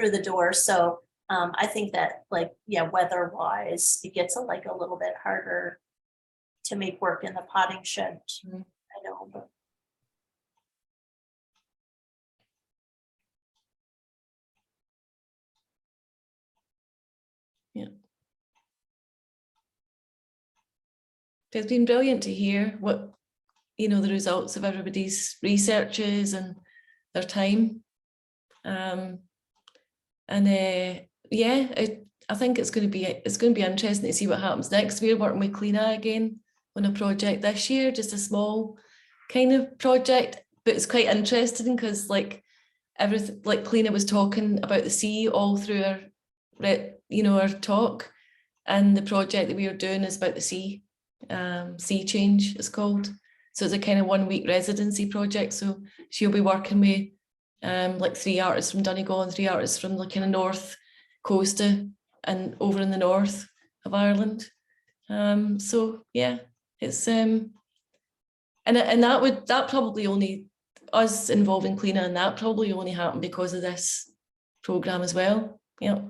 the door. So I think that, like, weather wise, it gets a little bit harder to make work in the potting shed. I know, but it's been brilliant to hear what, the results of everybody's researches and their time. I think it's going to be interesting to see what happens next. We're working with Cliodhna again on a project this year, just a small kind of project, but it's quite interesting because everything, like Cliodhna was talking about the sea all through our talk, and the project that we are doing is about the sea. Sea Change it's called. So it's a kind of 1 week residency project. So she'll be working with 3 artists from Donegal and 3 artists from the kind of north coast and over in the north of Ireland. So yeah, it's and that probably only us involving Cliodhna, and that probably only happened because of this program as well. Yeah.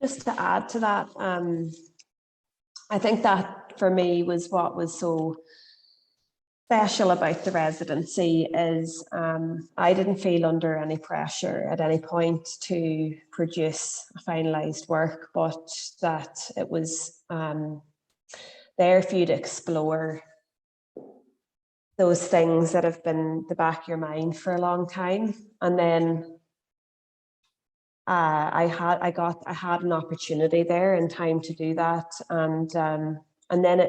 Just to add to that, I think that for me was what was so special about the residency is I didn't feel under any pressure at any point to produce a finalised work, but that it was there for you to explore those things that have been the back of your mind for a long time. And then I had an opportunity there and time to do that, and then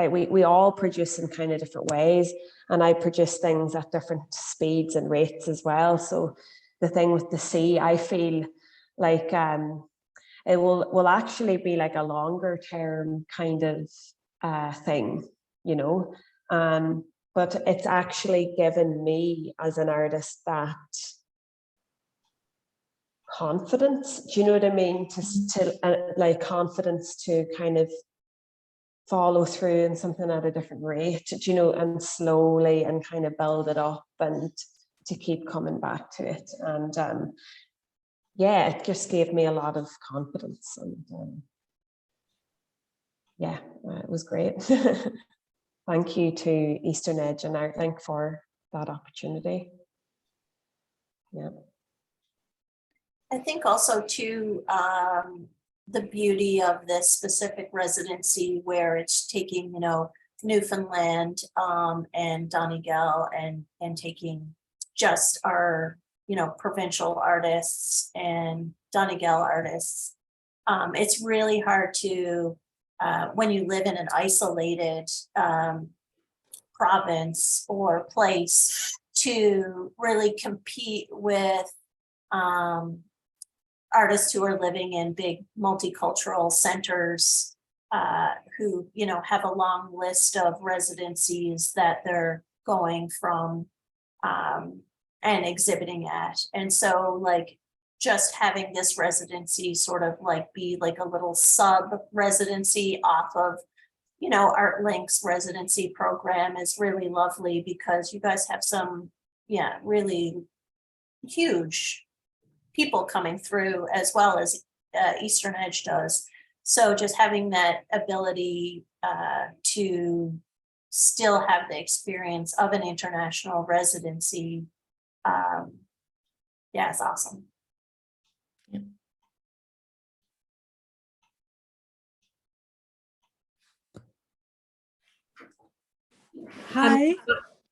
we all produce in kind of different ways, and I produce things at different speeds and rates as well. So the thing with the sea, I feel like it will actually be like a longer term kind of thing, but it's actually given me as an artist that confidence, do you know what I mean, to confidence to kind of follow through in something at a different rate, and slowly and kind of build it up and to keep coming back to it. And it just gave me a lot of confidence, and it was great. Thank you to Eastern Edge and Artlink for that opportunity. Yeah. I think also too, the beauty of this specific residency where it's taking, Newfoundland and Donegal and taking just our, provincial artists and Donegal artists. It's really hard to, when you live in an isolated province or place, to really compete with artists who are living in big multicultural centers who, have a long list of residencies that they're going from and exhibiting at. And so just having this residency sort of be like a little sub residency off of, Artlink's residency program is really lovely, because you guys have some, really huge people coming through, as well as Eastern Edge does. So just having that ability to still have the experience of an international residency, it's awesome. Yeah. Hi.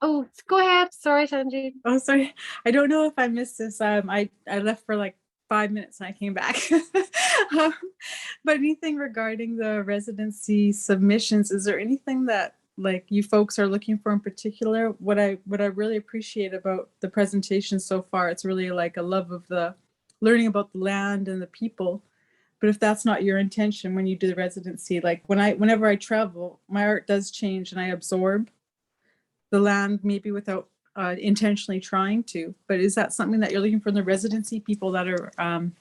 Oh, go ahead. Sorry, Sanjeev. Oh, sorry. I don't know if I missed this. I left for 5 minutes and I came back. But anything regarding the residency submissions, is there anything that you folks are looking for in particular? What I really appreciate about the presentation so far, it's really a love of the learning about the land and the people. But if that's not your intention when you do the residency, like whenever I travel, my art does change and I absorb the land maybe without intentionally trying to. But is that something that you're looking for in the residency, people that are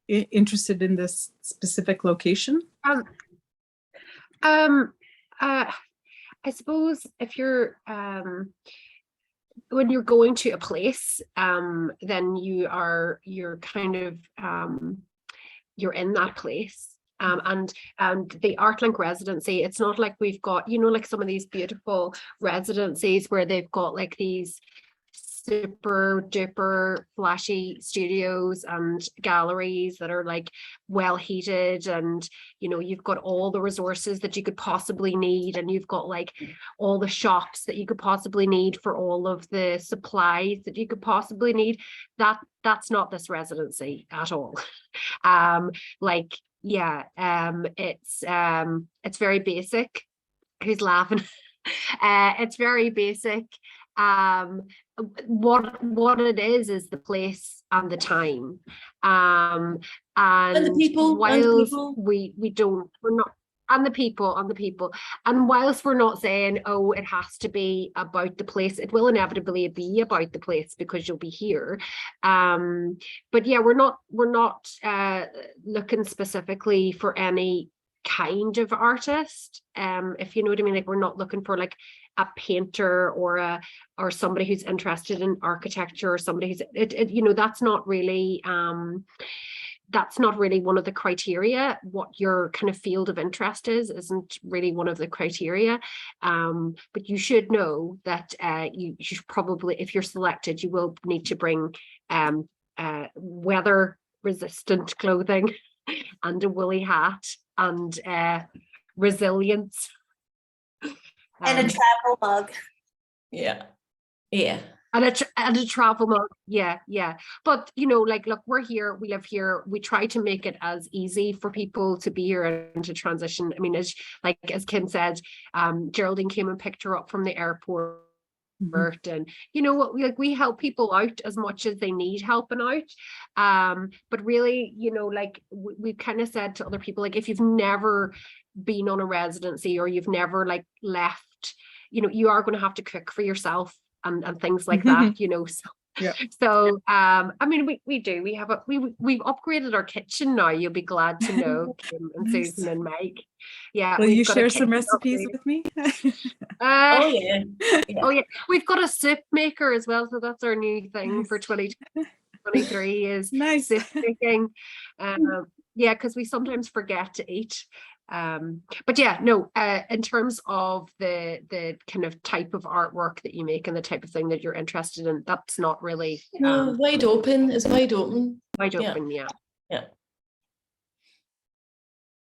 interested in this specific location? I suppose if you're when you're going to a place, then you're kind of you're in that place. And the Artlink residency, it's not like we've got, you know, like some of these beautiful residencies where they've got like these super duper flashy studios and galleries that are like well heated, and you know, you've got all the resources that you could possibly need, and you've got like all the shops that you could possibly need for all of the supplies that you could possibly need. That's not this residency at all. Like, yeah, it's very basic. Who's laughing? It's very basic. What it is the place and the time, and the people, whilst we're not, and the people, and whilst we're not saying, oh, it has to be about the place, it will inevitably be about the place because you'll be here. But yeah, we're not looking specifically for any kind of artist, if you know what I mean. Like, we're not looking for like a painter or somebody who's interested in architecture, or somebody who's you know, that's not really one of the criteria. What your kind of field of interest isn't really one of the criteria. But you should know that you should probably, if you're selected, you will need to bring weather resistant clothing and a woolly hat and resilience. And a travel mug. Yeah. And a travel mug. Yeah. But you know, like, look, we're here, we live here, we try to make it as easy for people to be here and to transition. I mean, as Kym said, Geraldine came and picked her up from the airport. And you know what, we help people out as much as they need helping out, but really, you know, like we've kind of said to other people, like, if you've never been on a residency or you've never like left, you know, you are going to have to cook for yourself and things like that, you know. So yeah. So I mean, we've upgraded our kitchen now, you'll be glad to know, Kym and Nice. Susan and Mike. Yeah. Will you share some kitchen recipes upgrade. with me? Oh yeah. Oh yeah, we've got a soup maker as well, so that's our new thing Nice. for 2023 is Nice. soup making. Yeah, because we sometimes forget to eat. But yeah, no, in terms of the kind of type of artwork that you make and the type of thing that you're interested in, that's not really No, wide open. It's wide open. Wide open, yeah. Yeah.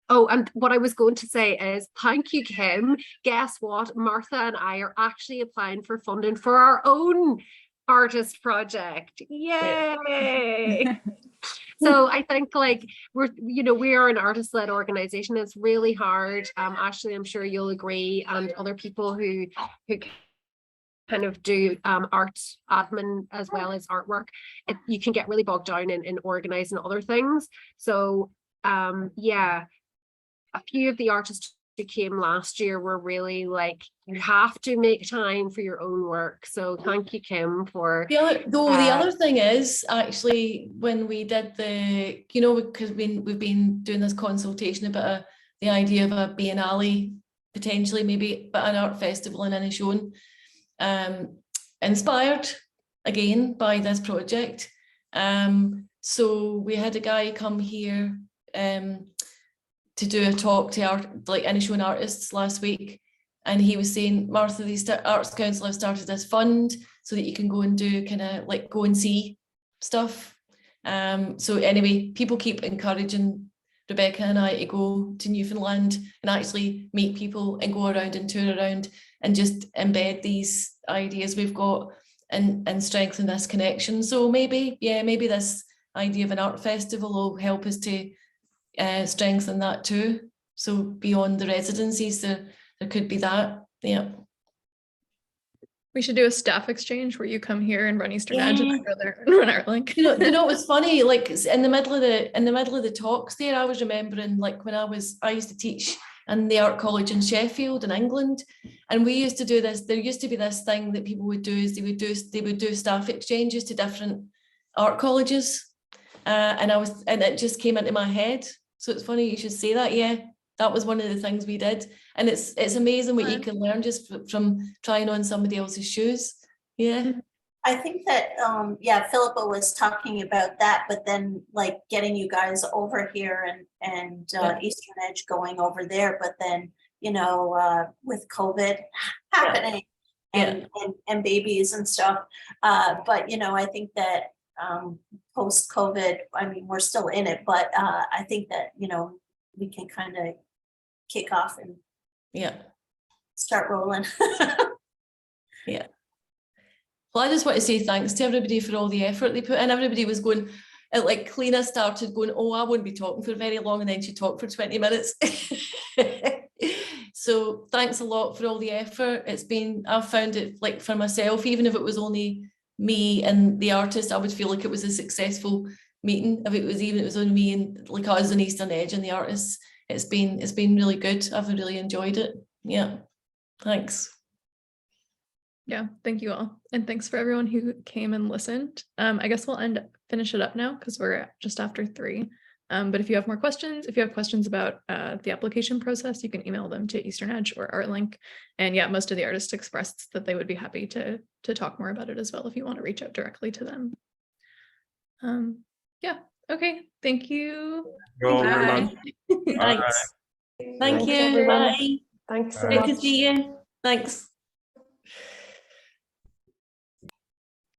Oh, and what I was going to say is, thank you, Kym. Guess what? Martha and I are actually applying for funding for our own artist project. Yay! So I think, like, we are an artist-led organization. It's really hard. Ashley, I'm sure you'll agree, and other people who kind of do art admin as well as artwork. You can get really bogged down in organizing other things. So yeah. A few of the artists who came last year were really like, you have to make time for your own work. So thank you, Kym, for the other thing is, actually, when we did the, you know, because we've been doing this consultation about the idea of a biennale, potentially maybe, but an art festival in Inishowen, inspired again by this project. So we had a guy come here to do a talk to Inishowen artists last week, and he was saying, Martha, the Arts Council have started this fund so that you can go and do kind of like go and see stuff. So anyway, people keep encouraging Rebecca and I to go to Newfoundland and actually meet people and go around and tour around and just embed these ideas we've got and strengthen this connection. So maybe this idea of an art festival will help us to strengthen that too. So beyond the residencies, there could be that. Yeah. We should do a staff exchange where you come here and run Eastern Edge and I go there and run Artlink. You know, it was funny, like in the middle of the talks there, I was remembering like when I used to teach in the art college in Sheffield in England, and we used to do this. There used to be this thing that people would do is they would do staff exchanges to different art colleges, and it just came into my head. So it's funny you should say that. Yeah, that was one of the things we did, and it's amazing what you can learn just from trying on somebody else's shoes. Yeah. I think that, Philippa was talking about that, but then like getting you guys over here and Eastern Edge going over there, but then, with COVID happening and babies and stuff. But, I think that post-COVID, I mean, we're still in it, but I think that, we can kind of kick off and start rolling. Yeah. Well, I just want to say thanks to everybody for all the effort they put in. Everybody was going, like Cliodhna started going, oh, I won't be talking for very long, and then she talked for 20 minutes. So thanks a lot for all the effort. I've found it, like for myself, even if it was only me and the artist, I would feel like it was a successful meeting. If it was only me and like us on Eastern Edge and the artists, it's been really good. I've really enjoyed it. Yeah, thanks. Yeah, thank you all. And thanks for everyone who came and listened. I guess we'll finish it up now because we're just after 3. But if you have more questions, if you have questions about the application process, you can email them to Eastern Edge or Artlink. And yeah, most of the artists expressed that they would be happy to talk more about it as well if you want to reach out directly to them. Yeah, okay, thank you. Bye. Thanks. Thank you, everybody. Thanks so Great much. to see you. Thanks.